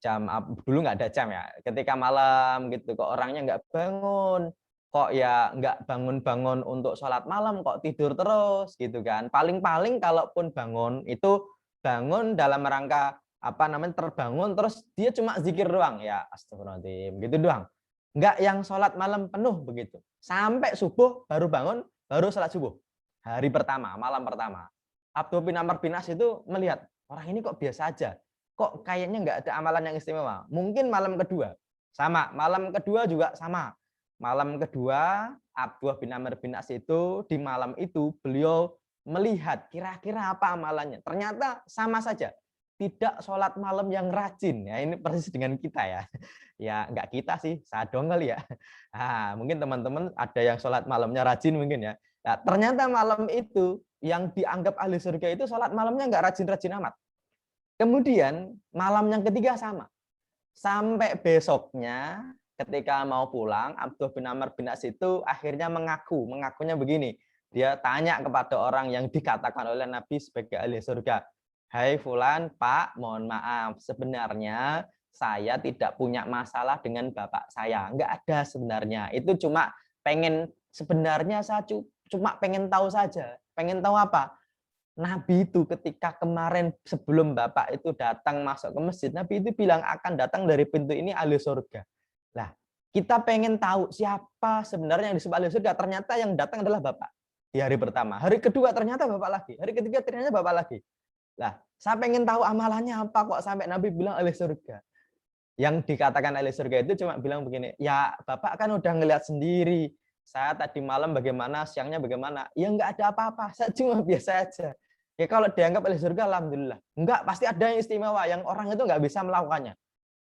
jam, dulu nggak ada jam ya, ketika malam gitu kok orangnya nggak bangun, kok ya nggak bangun-bangun untuk sholat malam, kok tidur terus gitu kan. Paling-paling kalaupun bangun itu bangun dalam rangka apa namanya terbangun terus dia cuma zikir doang, ya astagfirullahaladzim gitu doang, nggak yang sholat malam penuh begitu. Sampai subuh baru bangun, baru sholat subuh hari pertama, malam pertama. Abdullah bin Amr bin As itu melihat orang ini kok biasa aja, kok kayaknya nggak ada amalan yang istimewa. Mungkin malam kedua sama, malam kedua juga sama. Malam kedua Abdullah bin Amr bin As itu di malam itu beliau melihat kira-kira apa amalannya. Ternyata sama saja, tidak sholat malam yang rajin. Ya ini persis dengan kita ya. Ya nggak kita sih, sadong kali ya. Nah, mungkin teman-teman ada yang sholat malamnya rajin mungkin ya. Nah, ternyata malam itu yang dianggap ahli surga itu sholat malamnya nggak rajin-rajin amat. Kemudian malam yang ketiga sama. Sampai besoknya ketika mau pulang, Abdullah bin Amr bin As itu akhirnya mengakunya begini. Dia tanya kepada orang yang dikatakan oleh Nabi sebagai ahli surga. Hai fulan, Pak, mohon maaf. Sebenarnya saya tidak punya masalah dengan bapak saya. Enggak ada sebenarnya. Itu cuma sebenarnya saya cuma pengen tahu saja. Pengen tahu apa? Nabi itu ketika kemarin sebelum Bapak itu datang masuk ke masjid, Nabi itu bilang akan datang dari pintu ini ahli surga. Nah, kita pengen tahu siapa sebenarnya yang disebut ahli surga. Ternyata yang datang adalah Bapak di hari pertama. Hari kedua ternyata Bapak lagi. Hari ketiga ternyata Bapak lagi. Nah, saya pengen tahu amalannya apa kok sampai Nabi bilang ahli surga. Yang dikatakan ahli surga itu cuma bilang begini, ya Bapak kan udah ngelihat sendiri. Saya tadi malam bagaimana, siangnya bagaimana. Ya nggak ada apa-apa, saya cuma biasa aja. Ya kalau dianggap ahli surga, alhamdulillah. Enggak, pasti ada yang istimewa, yang orang itu nggak bisa melakukannya.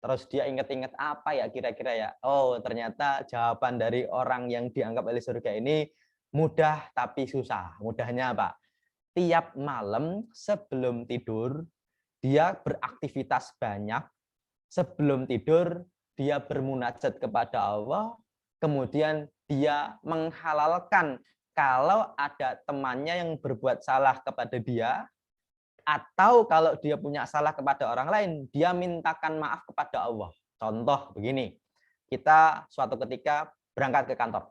Terus dia ingat-ingat apa ya kira-kira ya. Oh, ternyata jawaban dari orang yang dianggap ahli surga ini mudah tapi susah. Mudahnya apa? Tiap malam sebelum tidur, dia beraktivitas banyak. Sebelum tidur, dia bermunajat kepada Allah. Kemudian dia menghalalkan kalau ada temannya yang berbuat salah kepada dia, atau kalau dia punya salah kepada orang lain, dia mintakan maaf kepada Allah. Contoh begini, kita suatu ketika berangkat ke kantor.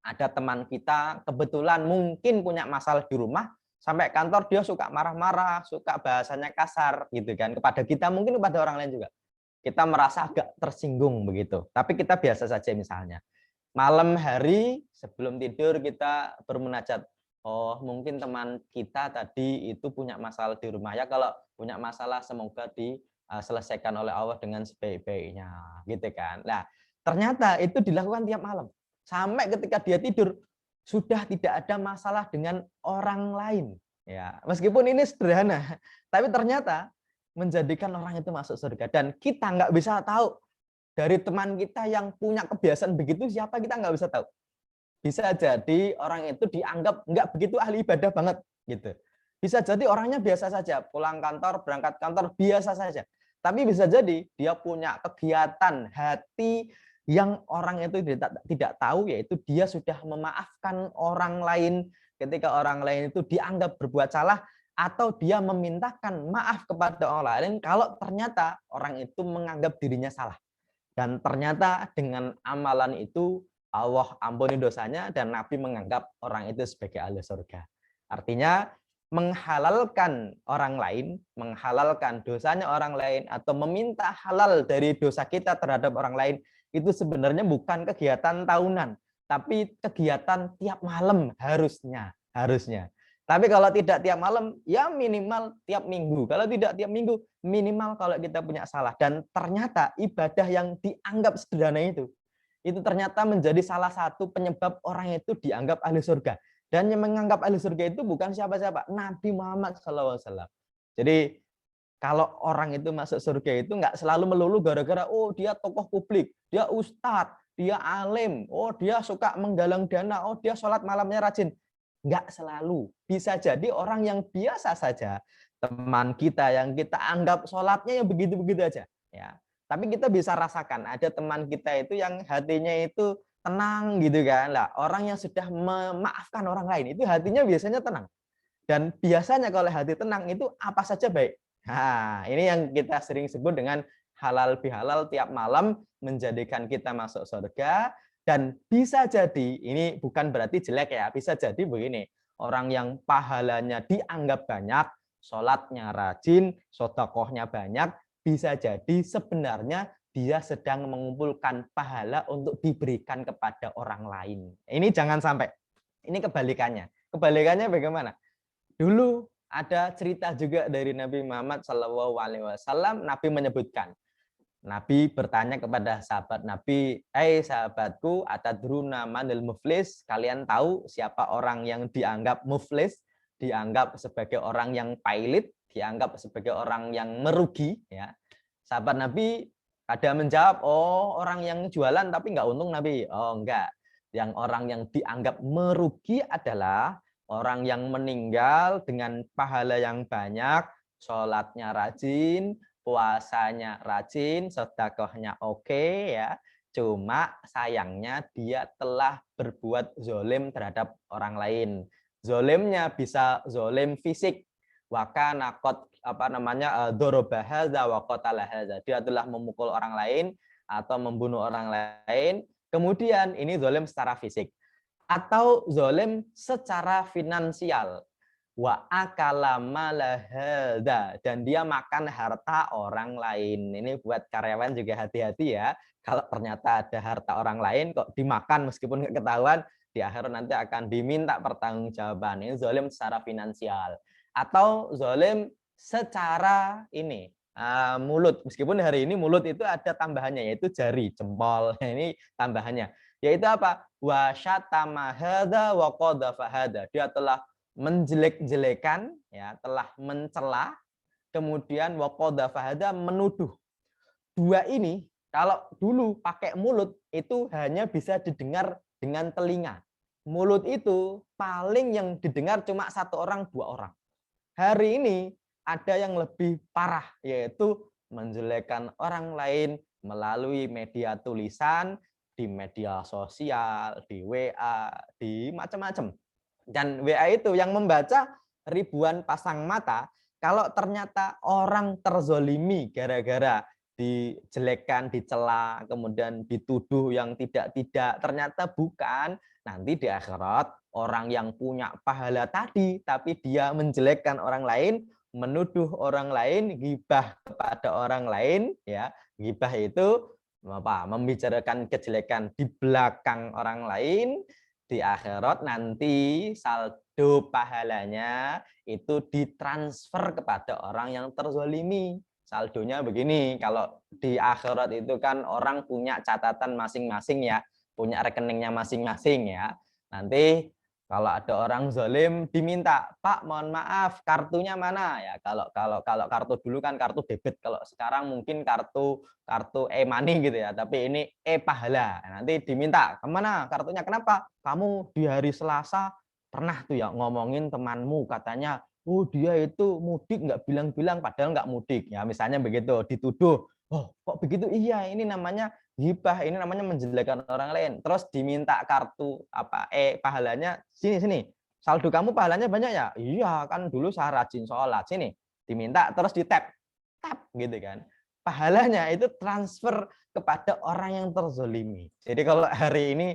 Ada teman kita kebetulan mungkin punya masalah di rumah, sampai kantor dia suka marah-marah, suka bahasanya kasar gitu kan, kepada kita mungkin kepada orang lain juga. Kita merasa agak tersinggung begitu. Tapi kita biasa saja misalnya. Malam hari sebelum tidur kita bermunajat. Oh, mungkin teman kita tadi itu punya masalah di rumah. Ya kalau punya masalah semoga diselesaikan oleh Allah dengan sebaik-baiknya, gitu kan. Nah, ternyata itu dilakukan tiap malam. Sampai ketika dia tidur sudah tidak ada masalah dengan orang lain. Ya, meskipun ini sederhana, tapi ternyata menjadikan orang itu masuk surga. Dan kita nggak bisa tahu dari teman kita yang punya kebiasaan begitu siapa, kita nggak bisa tahu. Bisa jadi orang itu dianggap nggak begitu ahli ibadah banget gitu. Bisa jadi orangnya biasa saja, pulang kantor, berangkat kantor biasa saja. Tapi bisa jadi dia punya kegiatan hati yang orang itu tidak tahu, yaitu dia sudah memaafkan orang lain ketika orang lain itu dianggap berbuat salah, atau dia memintakan maaf kepada orang lain kalau ternyata orang itu menganggap dirinya salah. Dan ternyata dengan amalan itu Allah ampuni dosanya dan Nabi menganggap orang itu sebagai ahli surga. Artinya menghalalkan orang lain, menghalalkan dosanya orang lain, atau meminta halal dari dosa kita terhadap orang lain, itu sebenarnya bukan kegiatan tahunan, tapi kegiatan tiap malam harusnya. Tapi kalau tidak tiap malam, ya minimal tiap minggu. Kalau tidak tiap minggu, minimal kalau kita punya salah. Dan ternyata ibadah yang dianggap sederhana itu ternyata menjadi salah satu penyebab orang itu dianggap ahli surga. Dan yang menganggap ahli surga itu bukan siapa-siapa, Nabi Muhammad SAW. Jadi kalau orang itu masuk surga itu nggak selalu melulu gara-gara oh dia tokoh publik, dia ustadz, dia alim, oh dia suka menggalang dana, oh dia sholat malamnya rajin. Nggak selalu. Bisa jadi orang yang biasa saja, teman kita yang kita anggap sholatnya yang begitu-begitu aja. Ya, Tapi kita bisa rasakan ada teman kita itu yang hatinya itu tenang gitu kan. Lah, orang yang sudah memaafkan orang lain itu hatinya biasanya tenang. Dan biasanya kalau hati tenang itu apa saja baik. Nah, ini yang kita sering sebut dengan halal bihalal tiap malam menjadikan kita masuk surga. Dan bisa jadi, ini bukan berarti jelek ya, bisa jadi begini. Orang yang pahalanya dianggap banyak, sholatnya rajin, sedekahnya banyak, bisa jadi sebenarnya dia sedang mengumpulkan pahala untuk diberikan kepada orang lain. Ini jangan sampai. Ini kebalikannya. Kebalikannya bagaimana? Dulu ada cerita juga dari Nabi Muhammad SAW. Nabi menyebutkan, Nabi bertanya kepada sahabat Nabi, sahabatku, atadruna manil muflis? Kalian tahu siapa orang yang dianggap muflis, dianggap sebagai orang yang pailit, dianggap sebagai orang yang merugi? Ya, sahabat Nabi ada menjawab, oh orang yang jualan tapi nggak untung Nabi. Oh enggak, yang orang yang dianggap merugi adalah orang yang meninggal dengan pahala yang banyak, sholatnya rajin, puasanya rajin, sedekahnya oke ya. Cuma sayangnya dia telah berbuat zolim terhadap orang lain. Zolimnya bisa zolim fisik. Wakana kot doroba hadza wa qatala hadza. Dia telah memukul orang lain atau membunuh orang lain. Kemudian ini zolim secara fisik. Atau zolim secara finansial. Wa akala mala hadza, dan dia makan harta orang lain. Ini buat karyawan juga hati-hati ya. Kalau ternyata ada harta orang lain kok dimakan meskipun nggak ketahuan, di akhirat nanti akan diminta pertanggungjawaban. Ini zolim secara finansial. Atau zolim secara ini mulut. Meskipun hari ini mulut itu ada tambahannya, yaitu jari, jempol. Ini tambahannya. Yaitu apa? Wa syatama hadza wa qadhafa hadza. Dia telah menjelek-jelekan, ya, telah mencela, kemudian wa qadhafa hadza, menuduh. Dua ini kalau dulu pakai mulut itu hanya bisa didengar dengan telinga. Mulut itu paling yang didengar cuma satu orang, dua orang. Hari ini ada yang lebih parah, yaitu menjelekkan orang lain melalui media tulisan, di media sosial, di WA, di macam-macam. Dan WA itu yang membaca ribuan pasang mata. Kalau ternyata orang terzolimi gara-gara dijelekkan, dicela, kemudian dituduh yang tidak-tidak, ternyata bukan. Nanti di akhirat orang yang punya pahala tadi, tapi dia menjelekkan orang lain, menuduh orang lain, ghibah kepada orang lain, ya. Ghibah itu apa? Membicarakan kejelekan di belakang orang lain. Di akhirat nanti saldo pahalanya itu ditransfer kepada orang yang terzolimi. Saldonya begini, kalau di akhirat itu kan orang punya catatan masing-masing ya, punya rekeningnya masing-masing ya. Nanti kalau ada orang zalim diminta, Pak mohon maaf kartunya mana ya. Kalau kartu dulu kan kartu debit, kalau sekarang mungkin kartu e-money gitu ya, tapi ini e-pahala. Nanti diminta, kemana kartunya? Kenapa? Kamu di hari Selasa pernah tuh ya ngomongin temanmu, katanya oh dia itu mudik nggak bilang-bilang, padahal nggak mudik ya, misalnya begitu, dituduh. Oh kok begitu? Iya, ini namanya ghibah, ini namanya menjelekkan orang lain. Terus diminta kartu pahalanya, sini saldo kamu pahalanya banyak ya? Iya kan dulu saya rajin sholat, sini diminta, terus di tap gitu kan, pahalanya itu transfer kepada orang yang terzolimi. Jadi kalau hari ini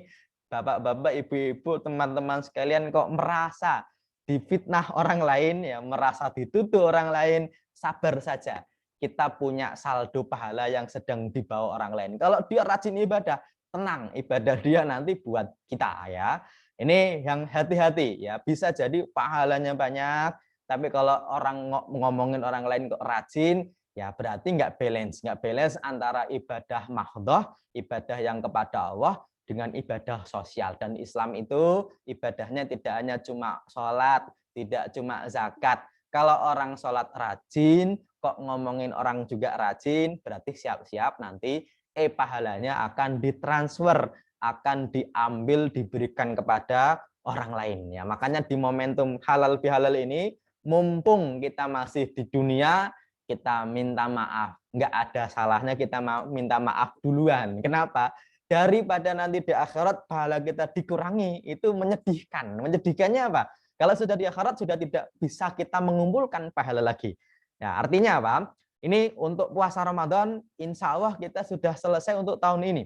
bapak-bapak, ibu-ibu, teman-teman sekalian kok merasa difitnah orang lain ya, merasa dituduh orang lain, sabar saja. Kita punya saldo pahala yang sedang dibawa orang lain. Kalau dia rajin ibadah, tenang, ibadah dia nanti buat kita ya. Ini yang hati-hati ya, bisa jadi pahalanya banyak, tapi kalau orang ngomongin orang lain kok rajin, ya berarti nggak balance antara ibadah mahdhah, ibadah yang kepada Allah dengan ibadah sosial. Dan Islam itu ibadahnya tidak hanya cuma sholat, tidak cuma zakat. Kalau orang sholat rajin, kok ngomongin orang juga rajin, berarti siap-siap nanti pahalanya akan ditransfer, akan diambil, diberikan kepada orang lain. Ya, makanya di momentum halal bihalal ini, mumpung kita masih di dunia, kita minta maaf. Nggak ada salahnya kita minta maaf duluan. Kenapa? Daripada nanti di akhirat pahala kita dikurangi, itu menyedihkan. Menyedihkannya apa? Kalau sudah di akhirat sudah tidak bisa kita mengumpulkan pahala lagi. Ya, artinya apa? Ini untuk puasa Ramadan, insya Allah kita sudah selesai untuk tahun ini.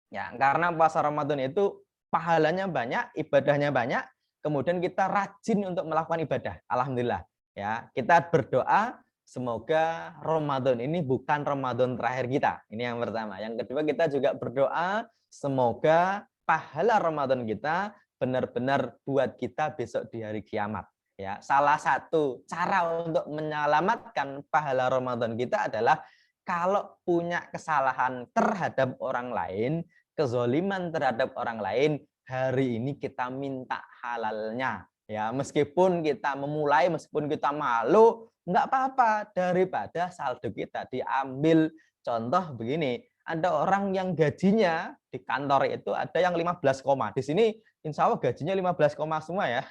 Ya, karena puasa Ramadan itu pahalanya banyak, ibadahnya banyak, kemudian kita rajin untuk melakukan ibadah. Alhamdulillah. Ya, kita berdoa semoga Ramadan ini bukan Ramadan terakhir kita. Ini yang pertama. Yang kedua, kita juga berdoa semoga pahala Ramadan kita benar-benar buat kita besok di hari kiamat. Ya, salah satu cara untuk menyelamatkan pahala Ramadan kita adalah kalau punya kesalahan terhadap orang lain, kezoliman terhadap orang lain, hari ini kita minta halalnya. Ya, meskipun kita memulai, meskipun kita malu, nggak apa-apa, daripada saldo kita diambil. Contoh begini, ada orang yang gajinya di kantor itu ada yang 15 koma. Di sini insya Allah gajinya 15 koma semua ya.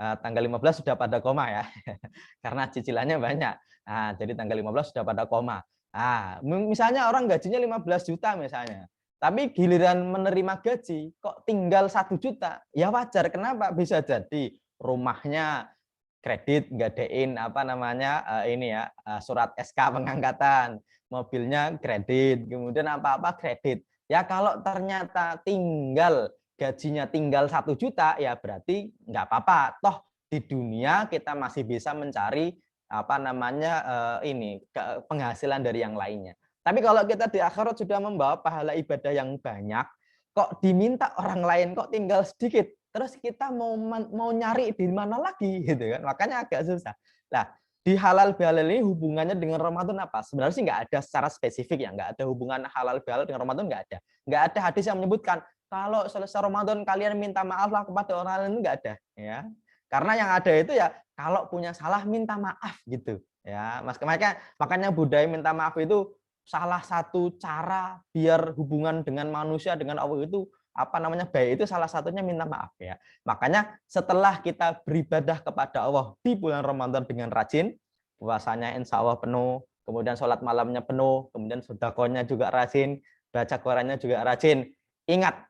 Tanggal 15 sudah pada koma ya. Karena cicilannya banyak. Nah, jadi tanggal 15 sudah pada koma. Nah, misalnya orang gajinya 15 juta misalnya. Tapi giliran menerima gaji kok tinggal 1 juta. Ya wajar, kenapa? Bisa jadi rumahnya kredit, gadein surat SK pengangkatan, mobilnya kredit, kemudian apa-apa kredit. Ya kalau ternyata gajinya tinggal 1 juta, ya berarti nggak apa-apa. Toh di dunia kita masih bisa mencari penghasilan dari yang lainnya. Tapi kalau kita di akhirat sudah membawa pahala ibadah yang banyak, kok diminta orang lain kok tinggal sedikit, terus kita mau nyari di mana lagi gitu kan? Makanya agak susah. Nah, di halal bihalal ini hubungannya dengan Ramadan apa? Sebenarnya sih nggak ada secara spesifik ya, nggak ada hubungan halal bihalal dengan Ramadan, nggak ada. Nggak ada hadis yang menyebutkan kalau selesai Ramadan kalian minta maaflah kepada orang lain, nggak ada ya. Karena yang ada itu ya kalau punya salah minta maaf gitu ya. Makanya budaya minta maaf itu salah satu cara biar hubungan dengan manusia dengan Allah itu baik, itu salah satunya minta maaf ya. Makanya setelah kita beribadah kepada Allah di bulan Ramadan dengan rajin, puasanya insya Allah penuh, kemudian sholat malamnya penuh, kemudian sedekahnya juga rajin, baca Qurannya juga rajin. Ingat,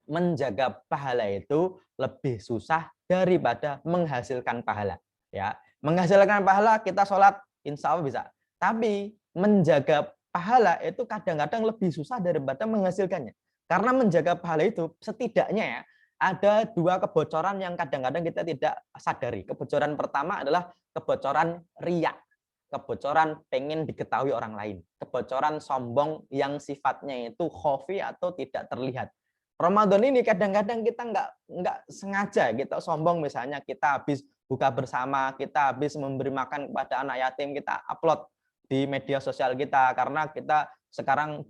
menjaga pahala itu lebih susah daripada menghasilkan pahala ya. Menghasilkan pahala kita sholat insya Allah bisa, tapi menjaga pahala itu kadang-kadang lebih susah daripada menghasilkannya. Karena menjaga pahala itu setidaknya ya ada 2 kebocoran yang kadang-kadang kita tidak sadari. Kebocoran pertama adalah kebocoran riya, kebocoran pengen diketahui orang lain, kebocoran sombong yang sifatnya itu khofi atau tidak terlihat. Ramadan ini kadang-kadang kita nggak sengaja kita sombong, misalnya kita habis buka bersama, kita habis memberi makan kepada anak yatim, kita upload di media sosial kita karena kita sekarang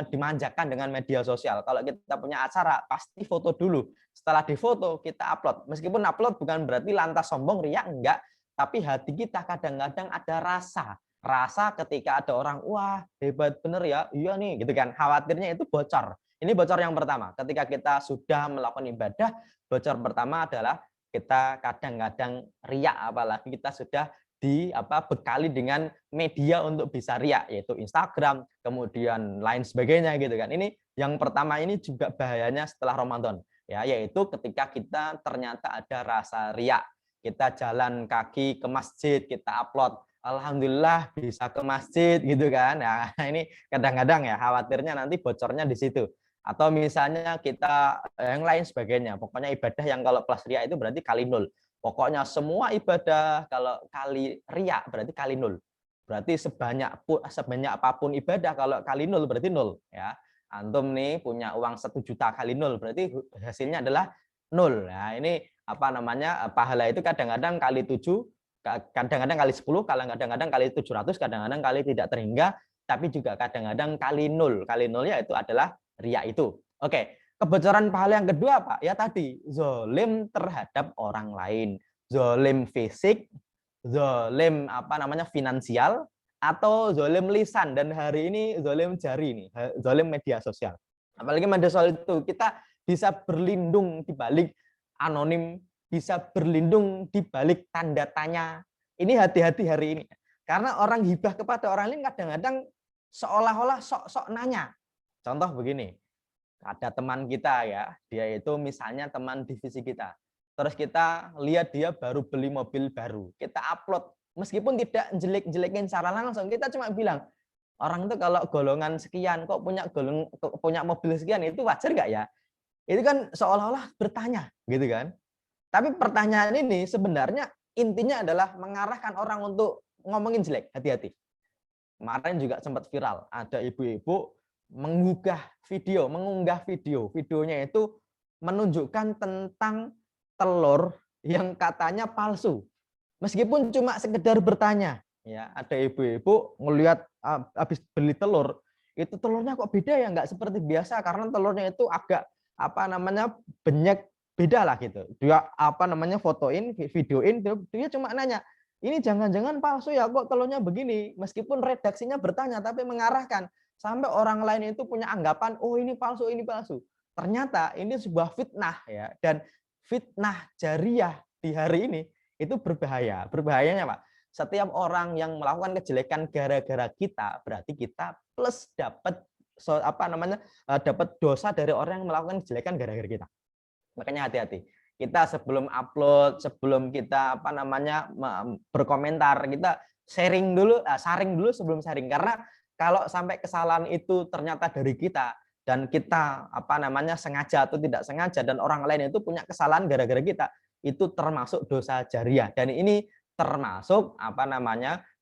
dimanjakan dengan media sosial. Kalau kita punya acara pasti foto dulu. Setelah difoto kita upload. Meskipun upload bukan berarti lantas sombong, riak, enggak, tapi hati kita kadang-kadang ada rasa ketika ada orang, wah hebat bener ya, iya nih gitu kan. Khawatirnya itu bocor. Ini bocor yang pertama. Ketika kita sudah melakukan ibadah, bocor pertama adalah kita kadang-kadang riak, apalagi kita sudah bekali dengan media untuk bisa riak, yaitu Instagram, kemudian lain sebagainya gitu kan. Ini yang pertama, ini juga bahayanya setelah Ramadan ya, yaitu ketika kita ternyata ada rasa riak. Kita jalan kaki ke masjid, kita upload, alhamdulillah bisa ke masjid gitu kan. Nah, ini kadang-kadang ya khawatirnya nanti bocornya di situ. Atau misalnya kita yang lain sebagainya. Pokoknya ibadah yang kalau plus riak itu berarti kali 0. Pokoknya semua ibadah kalau kali riak berarti kali 0. Berarti sebanyak apapun ibadah kalau kali 0 berarti 0 ya. Antum nih punya uang 1 juta kali 0 berarti hasilnya adalah 0. Nah, ini pahala itu kadang-kadang kali 7, kadang-kadang kali 10, kadang-kadang kali 700, kadang-kadang kali tidak terhingga, tapi juga kadang-kadang kali 0. Kali 0-nya itu adalah riak itu. Oke. Kebocoran pahala yang kedua apa? Ya tadi, zolim terhadap orang lain. Zolim fisik, zolim finansial, atau zolim lisan. Dan hari ini zolim jari nih, zolim media sosial. Apalagi media sosial itu kita bisa berlindung di balik anonim, bisa berlindung di balik tanda tanya. Ini hati-hati hari ini. Karena orang hibah kepada orang lain kadang-kadang seolah-olah sok-sok nanya. Contoh begini, ada teman kita ya, dia itu misalnya teman divisi kita. Terus kita lihat dia baru beli mobil baru. Kita upload, meskipun tidak jelek-jelekin secara langsung, kita cuma bilang, orang itu kalau golongan sekian, kok punya mobil sekian, itu wajar nggak ya? Itu kan seolah-olah bertanya, gitu kan? Tapi pertanyaan ini sebenarnya intinya adalah mengarahkan orang untuk ngomongin jelek, hati-hati. Kemarin juga sempat viral, ada ibu-ibu mengunggah video. Videonya itu menunjukkan tentang telur yang katanya palsu. Meskipun cuma sekedar bertanya, ya, ada ibu-ibu ngelihat habis beli telur, itu telurnya kok beda ya, nggak seperti biasa karena telurnya itu agak banyak beda lah gitu. Dia fotoin, videoin, dia cuma nanya, ini jangan-jangan palsu ya, kok telurnya begini. Meskipun redaksinya bertanya, tapi mengarahkan sampai orang lain itu punya anggapan, oh ini palsu, ini palsu. Ternyata ini sebuah fitnah ya, dan fitnah jariyah di hari ini itu berbahaya. Berbahayanya Pak, setiap orang yang melakukan kejelekan gara-gara kita, berarti kita plus dapat dapat dosa dari orang yang melakukan kejelekan gara-gara kita. Makanya hati-hati. Kita sebelum upload, sebelum kita berkomentar, kita saring dulu sebelum sharing. Karena kalau sampai kesalahan itu ternyata dari kita dan kita sengaja atau tidak sengaja dan orang lain itu punya kesalahan gara-gara kita, itu termasuk dosa jariyah. Dan ini termasuk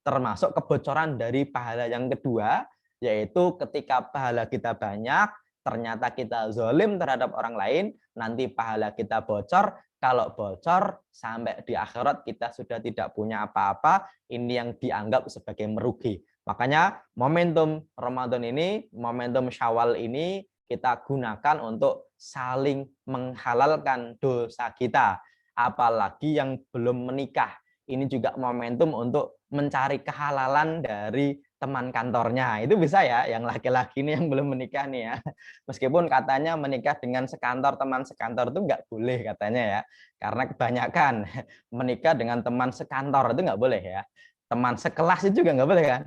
termasuk kebocoran dari pahala yang kedua, yaitu ketika pahala kita banyak, ternyata kita zalim terhadap orang lain, nanti pahala kita bocor. Kalau bocor, sampai di akhirat kita sudah tidak punya apa-apa. Ini yang dianggap sebagai merugi. Makanya momentum Ramadan ini, momentum Syawal ini kita gunakan untuk saling menghalalkan dosa kita. Apalagi yang belum menikah. Ini juga momentum untuk mencari kehalalan dari teman kantornya. Itu bisa ya, yang laki-laki ini yang belum menikah nih ya. Meskipun katanya menikah dengan sekantor, teman sekantor itu nggak boleh katanya ya. Karena kebanyakan menikah dengan teman sekantor itu nggak boleh ya. Teman sekelas itu juga nggak boleh kan.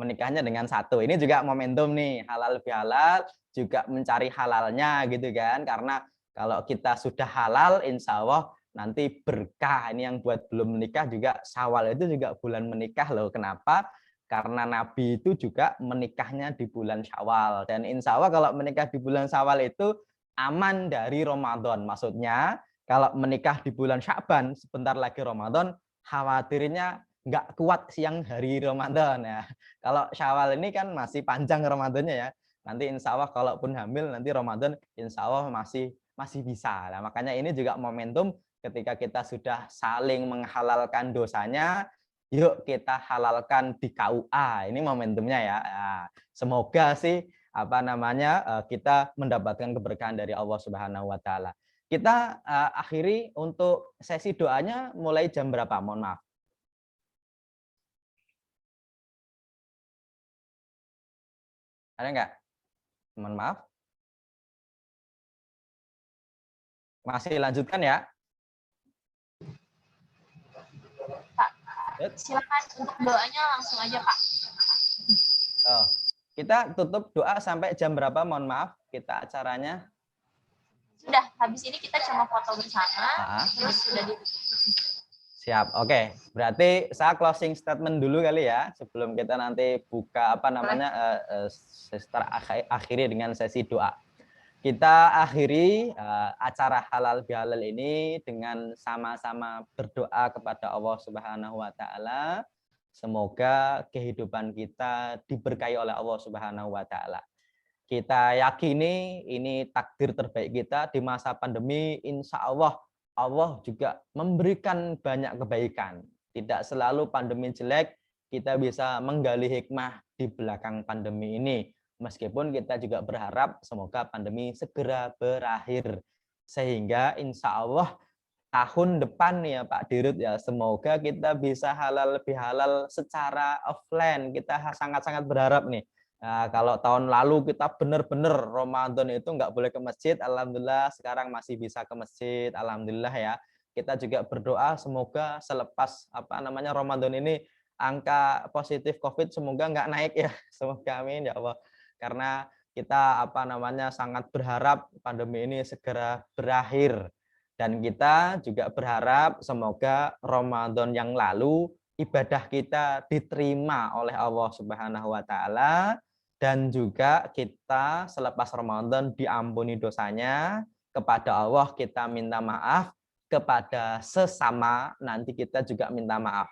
Menikahnya dengan satu. Ini juga momentum nih, halal bihalal, juga mencari halalnya gitu kan. Karena kalau kita sudah halal, insya Allah nanti berkah. Ini yang buat belum menikah juga, Syawal itu juga bulan menikah loh. Kenapa? Karena Nabi itu juga menikahnya di bulan Syawal. Dan insya Allah kalau menikah di bulan Syawal itu aman dari Ramadan. Maksudnya kalau menikah di bulan Sya'ban, sebentar lagi Ramadan, khawatirnya nggak kuat siang hari Ramadan ya. Kalau Syawal ini kan masih panjang Ramadannya ya. Nanti insya Allah kalaupun hamil nanti Ramadan insya Allah masih bisa. Nah, makanya ini juga momentum ketika kita sudah saling menghalalkan dosanya, yuk kita halalkan di KUA. Ini momentumnya ya. Nah, semoga sih kita mendapatkan keberkahan dari Allah Subhanahu wa taala. Kita akhiri untuk sesi doanya mulai jam berapa? Mohon maaf. Ada enggak? Mohon maaf. Masih lanjutkan ya? Pak, silakan untuk doanya langsung aja Pak. Oh, kita tutup doa sampai jam berapa? Mohon maaf, kita acaranya. Sudah, habis ini kita cuma foto bersama, terus sudah ditutup. Siap, oke. Berarti saya closing statement dulu kali ya, sebelum kita nanti buka akhiri dengan sesi doa. Kita akhiri acara halal bihalal ini dengan sama-sama berdoa kepada Allah Subhanahu wa taala. Semoga kehidupan kita diberkahi oleh Allah Subhanahu wa taala. Kita yakini ini takdir terbaik kita di masa pandemi, insya Allah Allah juga memberikan banyak kebaikan. Tidak selalu pandemi jelek, kita bisa menggali hikmah di belakang pandemi ini. Meskipun kita juga berharap semoga pandemi segera berakhir. Sehingga insya Allah tahun depan ya Pak Dirut ya, semoga kita bisa halal bihalal secara offline. Kita sangat-sangat berharap nih. Nah, kalau tahun lalu kita benar-benar Ramadan itu nggak boleh ke masjid, alhamdulillah sekarang masih bisa ke masjid, alhamdulillah ya. Kita juga berdoa semoga selepas Ramadan ini angka positif COVID semoga nggak naik ya. Semoga amin ya Allah. Karena kita sangat berharap pandemi ini segera berakhir. Dan kita juga berharap semoga Ramadan yang lalu ibadah kita diterima oleh Allah Subhanahu wa taala dan juga kita selepas Ramadan diampuni dosanya, kepada Allah kita minta maaf, kepada sesama nanti kita juga minta maaf.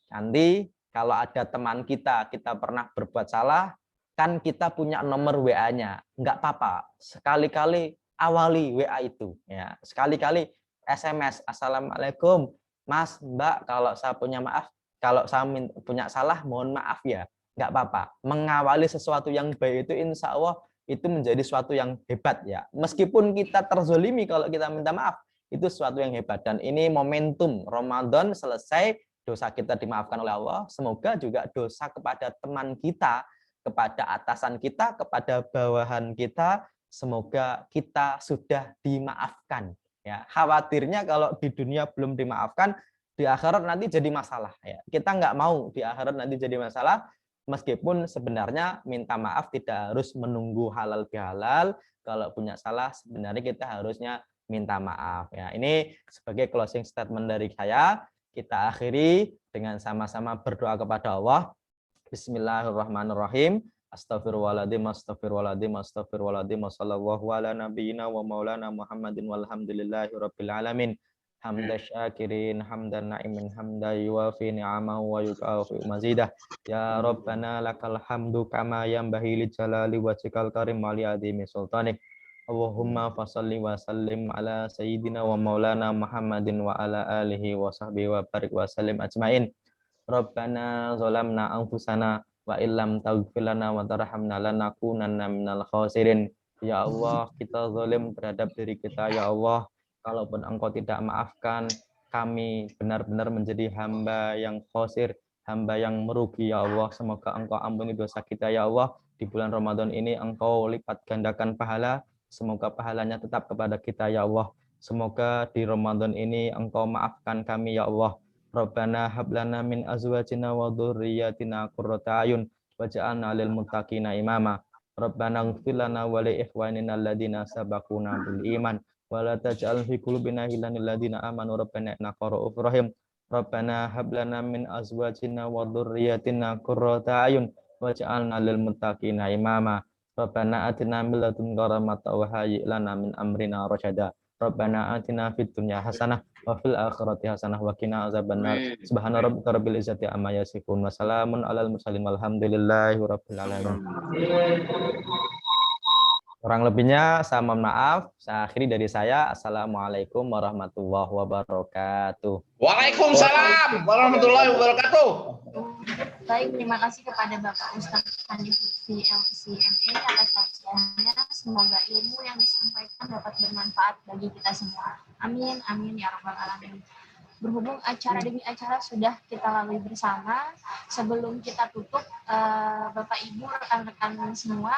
Nanti kalau ada teman kita pernah berbuat salah, kan kita punya nomor WA-nya. Enggak apa-apa, sekali-kali awali WA itu. Ya, sekali-kali SMS, Assalamualaikum, Mas, Mbak, kalau saya punya maaf, kalau saya punya salah, mohon maaf ya. Enggak apa-apa. Mengawali sesuatu yang baik itu insya Allah itu menjadi sesuatu yang hebat ya. Meskipun kita terzolimi kalau kita minta maaf, itu sesuatu yang hebat. Dan ini momentum Ramadan selesai, dosa kita dimaafkan oleh Allah. Semoga juga dosa kepada teman kita, kepada atasan kita, kepada bawahan kita, semoga kita sudah dimaafkan. Ya, khawatirnya kalau di dunia belum dimaafkan, di akhirat nanti jadi masalah. Ya, kita nggak mau di akhirat nanti jadi masalah, meskipun sebenarnya minta maaf tidak harus menunggu halal bihalal. Kalau punya salah, sebenarnya kita harusnya minta maaf. Ya, ini sebagai closing statement dari saya. Kita akhiri dengan sama-sama berdoa kepada Allah. Bismillahirrahmanirrahim. Astaghfirullahaladzim, astaghfirullahaladzim, astaghfirullahaladzim. Wassallallahu ala nabiyyina wa maulana Muhammadin walhamdulillahi rabbil alamin. Hamda syakirin, hamdan na'imin, hamda yuwafi ni'amahu wa yukafi mazidah. Ya Rabbana lakal hamdu kama yanbahi li jalali wajhikal karim wa li adhimi sultanik. Allahumma fasalli wa sallim ala sayyidina wa maulana Muhammadin wa ala alihi wa sahbihi wa barik wa sallim ajmain. Rabbana zalamna anfusana wa illam taghfir lana wa tarhamna lanakunanna minal khasirin. Ya Allah, kita zalim terhadap diri kita. Ya Allah, kalaupun Engkau tidak maafkan, kami benar-benar menjadi hamba yang khasir, hamba yang merugi. Ya Allah, semoga Engkau ampuni dosa kita. Ya Allah, di bulan Ramadan ini Engkau lipat gandakan pahala. Semoga pahalanya tetap kepada kita. Ya Allah, semoga di Ramadan ini Engkau maafkan kami. Ya Allah, Rabbana hablana min azwajina wa dzurriyyatina qurrata ayun waj'alna lil muttaqina imama. Rabbana ighfir lana wa li ikhwanina alladziina sabaquna bil iman wa la taj'al fi qulubina ghillan lil ladziina amanu rabbana innaka ra'ufur rahim. Rabbana hablana min azwajina wa dzurriyyatina qurrata ayun waj'alna lil muttaqina imama. Rabbana atina min ladunka rahmatan wa hayyi' lana min amrina rasyada. Rabbana atina fid dunya hasanah wa fil akhirati hasanah wa qina azabannar. Subhana rabbika rabbil izzati amma yasifun wa salamun alal mursalin walhamdulillahi rabbil alamin. Kurang lebihnya saya mohon maaf. Saya akhiri dari saya. Assalamualaikum warahmatullahi wabarakatuh. Waalaikumsalam warahmatullahi wabarakatuh. Baik, terima kasih kepada Bapak Ustadz Hanif CMA atas tausiahnya. Semoga ilmu yang disampaikan dapat bermanfaat bagi kita semua. Amin, amin ya rabbal alamin. Berhubung acara demi acara sudah kita lalui bersama, sebelum kita tutup, Bapak Ibu rekan-rekan semua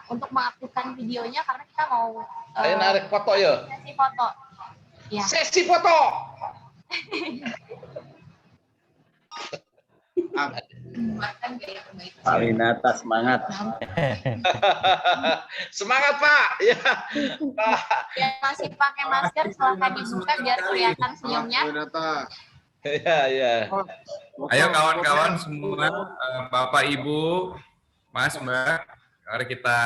untuk mengaktifkan videonya karena kita mau narik foto ya. Sesi foto. Ya. Sesi foto. Pak Winata semangat. Semangat Pak. Ya. Pak. Yang masih pakai masker silahkan dibuka biar kelihatan senyumnya. Ya, ya. Ayo kawan-kawan semua, Bapak Ibu, Mas Mbak, mari kita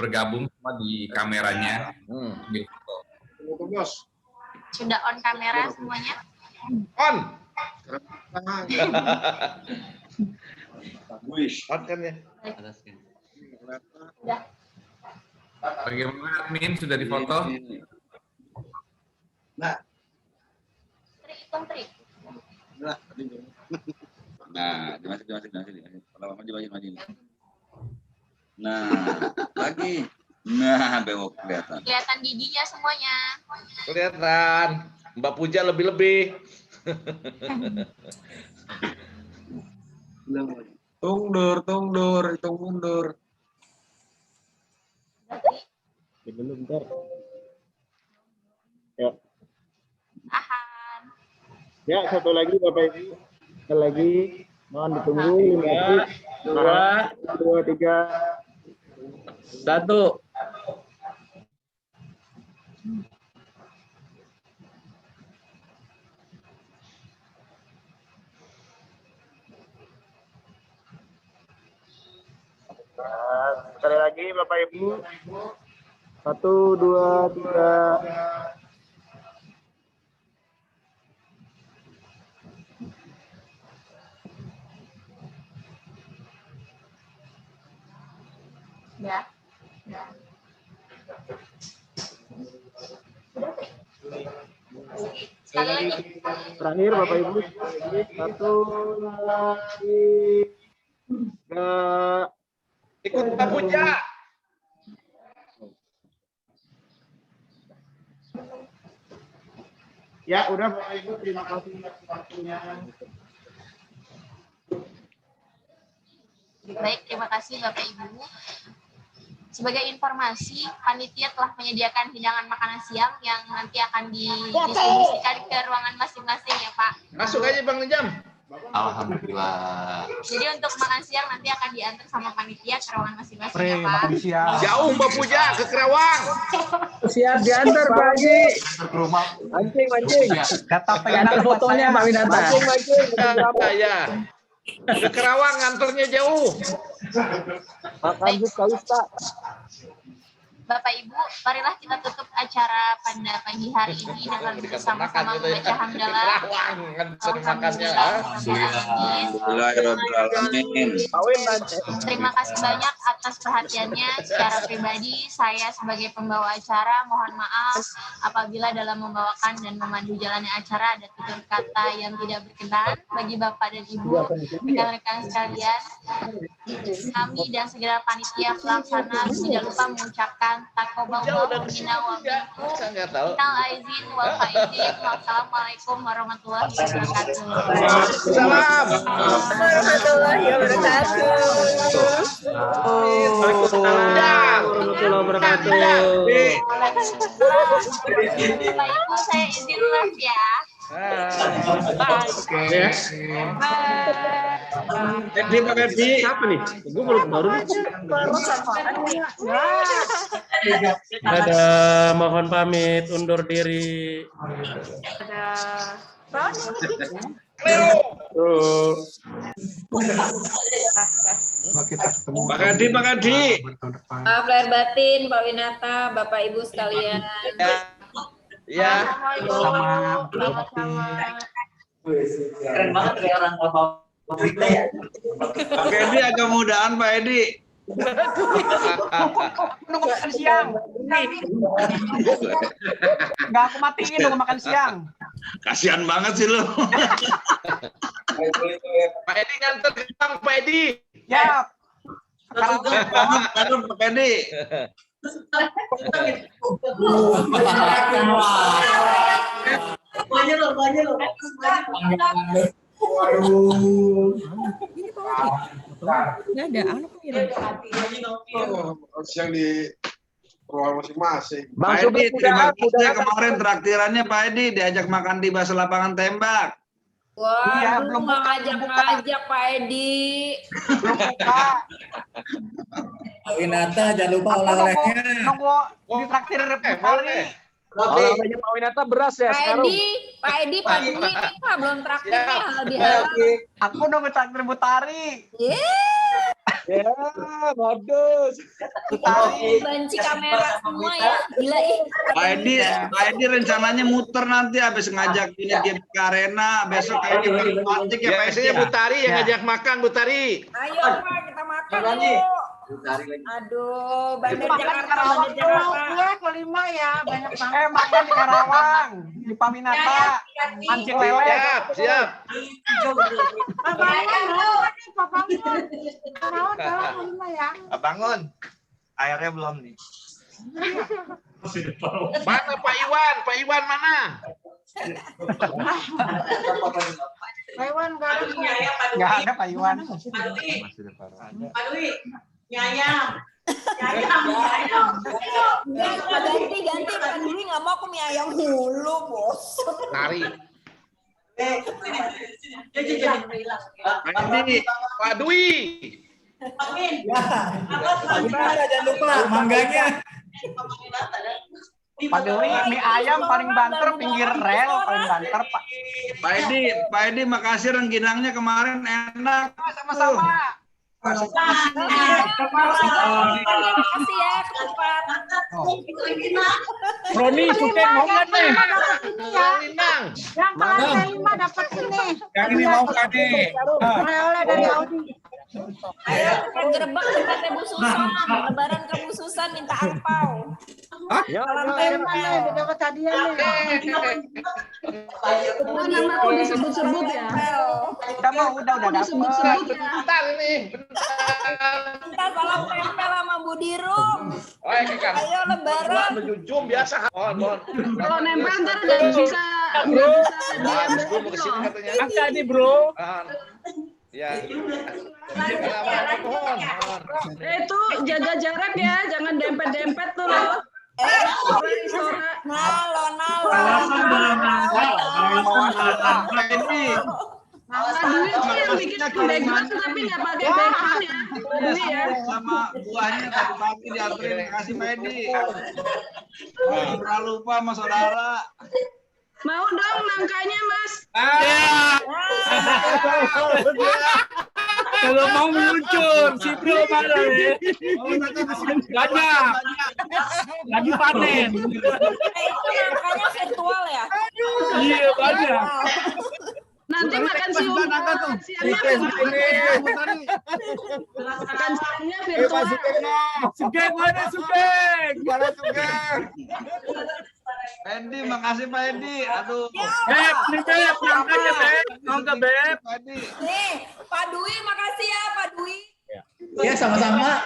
bergabung semua di kameranya. Sudah on kamera semuanya? On. On kan ya? Sudah. Bagaimana admin sudah difoto? Nah, Trik. nah, dimasukin. Kalau maju. Nah, lagi. Nah, bewok kelihatan. Kelihatan giginya semuanya. Kelihatan. Mbak Puja lebih-lebih. Tungdur, hitung mundur. Belum, ntar. Ya. Ahan. Ya, satu lagi Bapak Ibu. Sekali lagi Mohon ditunggu 5 detik. 2, 3, 1. Sekali lagi Bapak Ibu. 1, 2, 3. Ya. Sekali lagi. Terakhir Bapak Ibu. 1, 2, 3. Ikut Pak Puja. Ya, udah Bapak Ibu, terima kasih waktunya. Baik, terima kasih Bapak Ibu. Sebagai informasi, panitia telah menyediakan hidangan makanan siang yang nanti akan didistribusikan ke ruangan masing-masing ya Pak. Masuk aja Bang Nijam. Alhamdulillah. Jadi untuk makan siang nanti akan diantar sama panitia ke ruangan masing-masing ya Pak. Jauh Mbak Puja ke Kerawang. Siap diantar Pak Haji. Mancing. Antar fotonya Pak Winata. Ya. Ke Kerawang nganternya jauh. Makan sekali Pak. Bapak Ibu, marilah kita tutup acara pada pagi hari ini dengan bersama-sama membaca hamdalah. Terima kasih banyak atas perhatiannya. Secara pribadi, saya sebagai pembawa acara mohon maaf apabila dalam membawakan dan memandu jalannya acara ada tutur kata yang tidak berkenan bagi Bapak dan Ibu, rekan-rekan sekalian. Kami dan segera panitia pelaksana tidak lupa mengucapkan takoballahul minna wa minkum. Minal aizin wal faizin. Wassalamualaikum warahmatullahi wabarakatuh. Salam. Warahmatullahi wabarakatuh. Waalaikumsalam warahmatullahi wabarakatuh. Bapak Ibu, saya izin live ya. Oke ya. Edi Pak Edi. Siapa nih? Gue baru nih. Ada mohon pamit undur diri. Pak Adi. Maaf lahir batin, Pak Winata, Bapak Ibu sekalian. Ya. Sama. Keren banget kayak orang bapak kita ya. Pak Edi agak mudaan Pak Edi. Nunggu makan siang. Nggak aku matiin nunggu makan siang. Kasihan banget sih lo. Pak Edi nganter Bang Pak Edi. Ya. Sekarang Pak Edi. Banyak loh. Nggak ada anak siang di ruang masing-masing. Pak Edi, terima kasih kemarin traktirannya Pak Edi diajak makan di Basa Lapangan Tembak. Wah, iya, belum ngajak Pak Edi. Belum buka. Pak Winata jangan lupa oleh-olehnya. Nunggu di traktir Putari. Oleh-olehnya Pak Winata beras ya sekarang. Pak Edi pagi ini belum traktirnya di Aku nunggu traktir Putari. Ya, modus. Banci kamera semua ya, gila ih. Pak Edi rencananya muter nanti habis ngajak ini GBK Arena, besok kayaknya cantik ya Pak Edi. Biasanya Butari yang ngajak makan Butari. Ayo Pak, kita makan yuk. Aduh, Bandar Jakarta. Kelima ya, banyak banget. Makan di Karawang, di Paminata, Mancing Lele. Siap. Bangun. Airnya belum nih. Mana Pak Iwan? Pak Iwan mana? Pak Iwan nggak ada Pak Iwan. Pak Dwi, mie ayam. Ganti Pak Dwi nggak mau aku mie ayam mulu bos. Nari. Andi, Pak Dwi. Jangan lupa mangganya. Pak Dewi, mie ayam paling banter pinggir rel, paling banter Pak. Pak Edi, makasih rengginangnya kemarin enak. Sama-sama. Makasih ya ke tempat. Roni, suka mau nggak nih? Yang kelas 5 dapat ini. Yang ini mau kan nih? Oleh dari Audi. Gerbek tempatnya Bu Susan, lebaran ke Bu Susan minta angpau. Lantai 5 nih, dapat hadiah nih. Nama aku disebut-sebut ya. Kita mau udah disebut-sebut dapet. ya. Bentar ini. Kita salam tempel sama Bu Dirum. Ayo lebaran. Menjunjung biasa. Mohon. Kalau nempel ntar nggak bisa Bro mau kesini katanya. Angka nih bro. Ya. Itu jaga jarak ya, jangan dempet-dempet tuh loh. Nalo. Duit sih yang bikin background tapi nggak pakai background ya. Duit ya. Sama buahnya tadi pagi dianterin, kasih Pak Edi. Jangan lupa sama saudara. Mau dong nangkanya Mas. Kalau mau meluncur, si bro mana nih? Banyak. Lagi panen. Itu nangkanya virtual ya? Iya banyak. Nanti makan siangnya virtual. Makan siangnya virtual. Sugeng mana Sugeng? Mana Sugeng? Edi, makasih Pak Edi. Aduh. Beb, nih Beb, nangkanya Beb. Mau nggak Beb? Nih, Pak Dwi, makasih ya Pak Dwi. Ya sama-sama.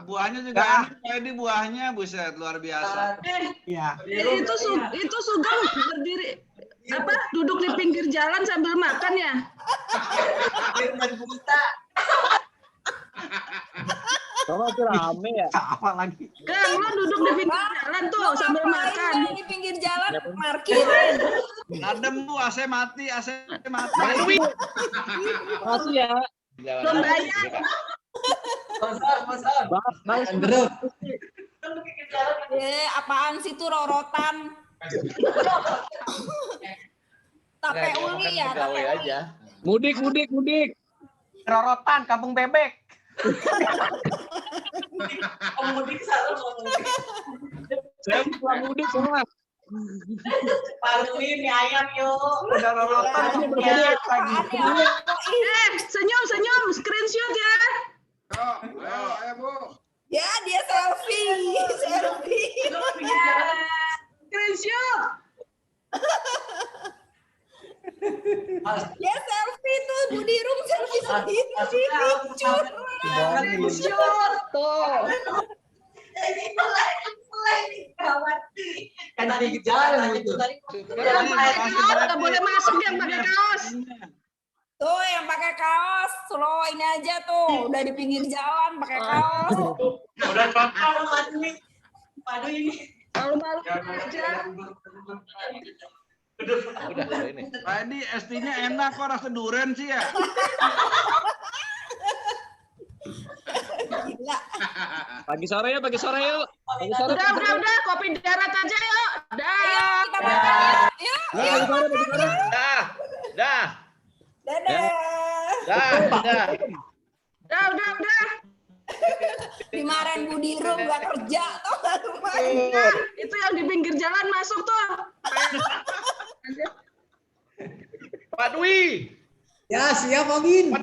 Buahnya juga enak, Pak Edi, buahnya buset luar biasa. Iya. Itu Sugeng berdiri duduk di pinggir jalan sambil makan ya? Kalau rame ya. Apa lagi? Kang, lo duduk di pinggir jalan tuh sambil makan. Di pinggir jalan parkirin. Adem Bu, AC mati. Makasih ya. Belum bayar. Apaan sih tuh rorotan? Tape uli ya. Mudik. Rorotan, kampung bebek. Saya pulang mudik semua. Paluin mie ayam yuk. Udah rorotan ini berbeda lagi. Senyum, screenshot ya. Ayo Bu. Ya, dia selfie. Screenshot. Dia selfie tuh, Bu Dirum selfie sendiri. Screenshot tuh. Kan di jalan itu. Nggak boleh masuk yang pakai kaos. Tuh yang pakai kaos, lo ini aja tuh, udah di pinggir jalan pakai kaos. Udah total nih. Padu ini. Malu-malu aja. Udah ini. Pak Edi, ST-nya enak kok, rasa durian sih ya. Gila. Pagi sore yuk. Udah, kopi darat aja yuk. Dah. Kita makan yuk. Dah. Udah. Dimarahin Bu Dirum gak kerja tuh rumahnya. Itu yang di pinggir jalan masuk tuh. Pak Dwi. Ya siap Ogin.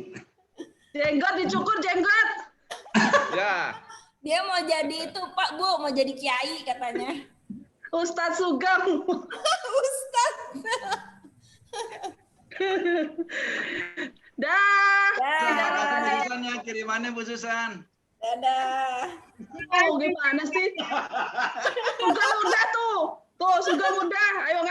Jenggot dicukur jenggot. Ya. Dia mau jadi itu Pak Bu, mau jadi kiai katanya. Ustadz Sugeng. Ustadz. Dah. Susannya kirimannya Bu Susan. Dadah. Oh, gimana sih? Sugeng udah tuh. Tuh, Sugeng udah. Ayo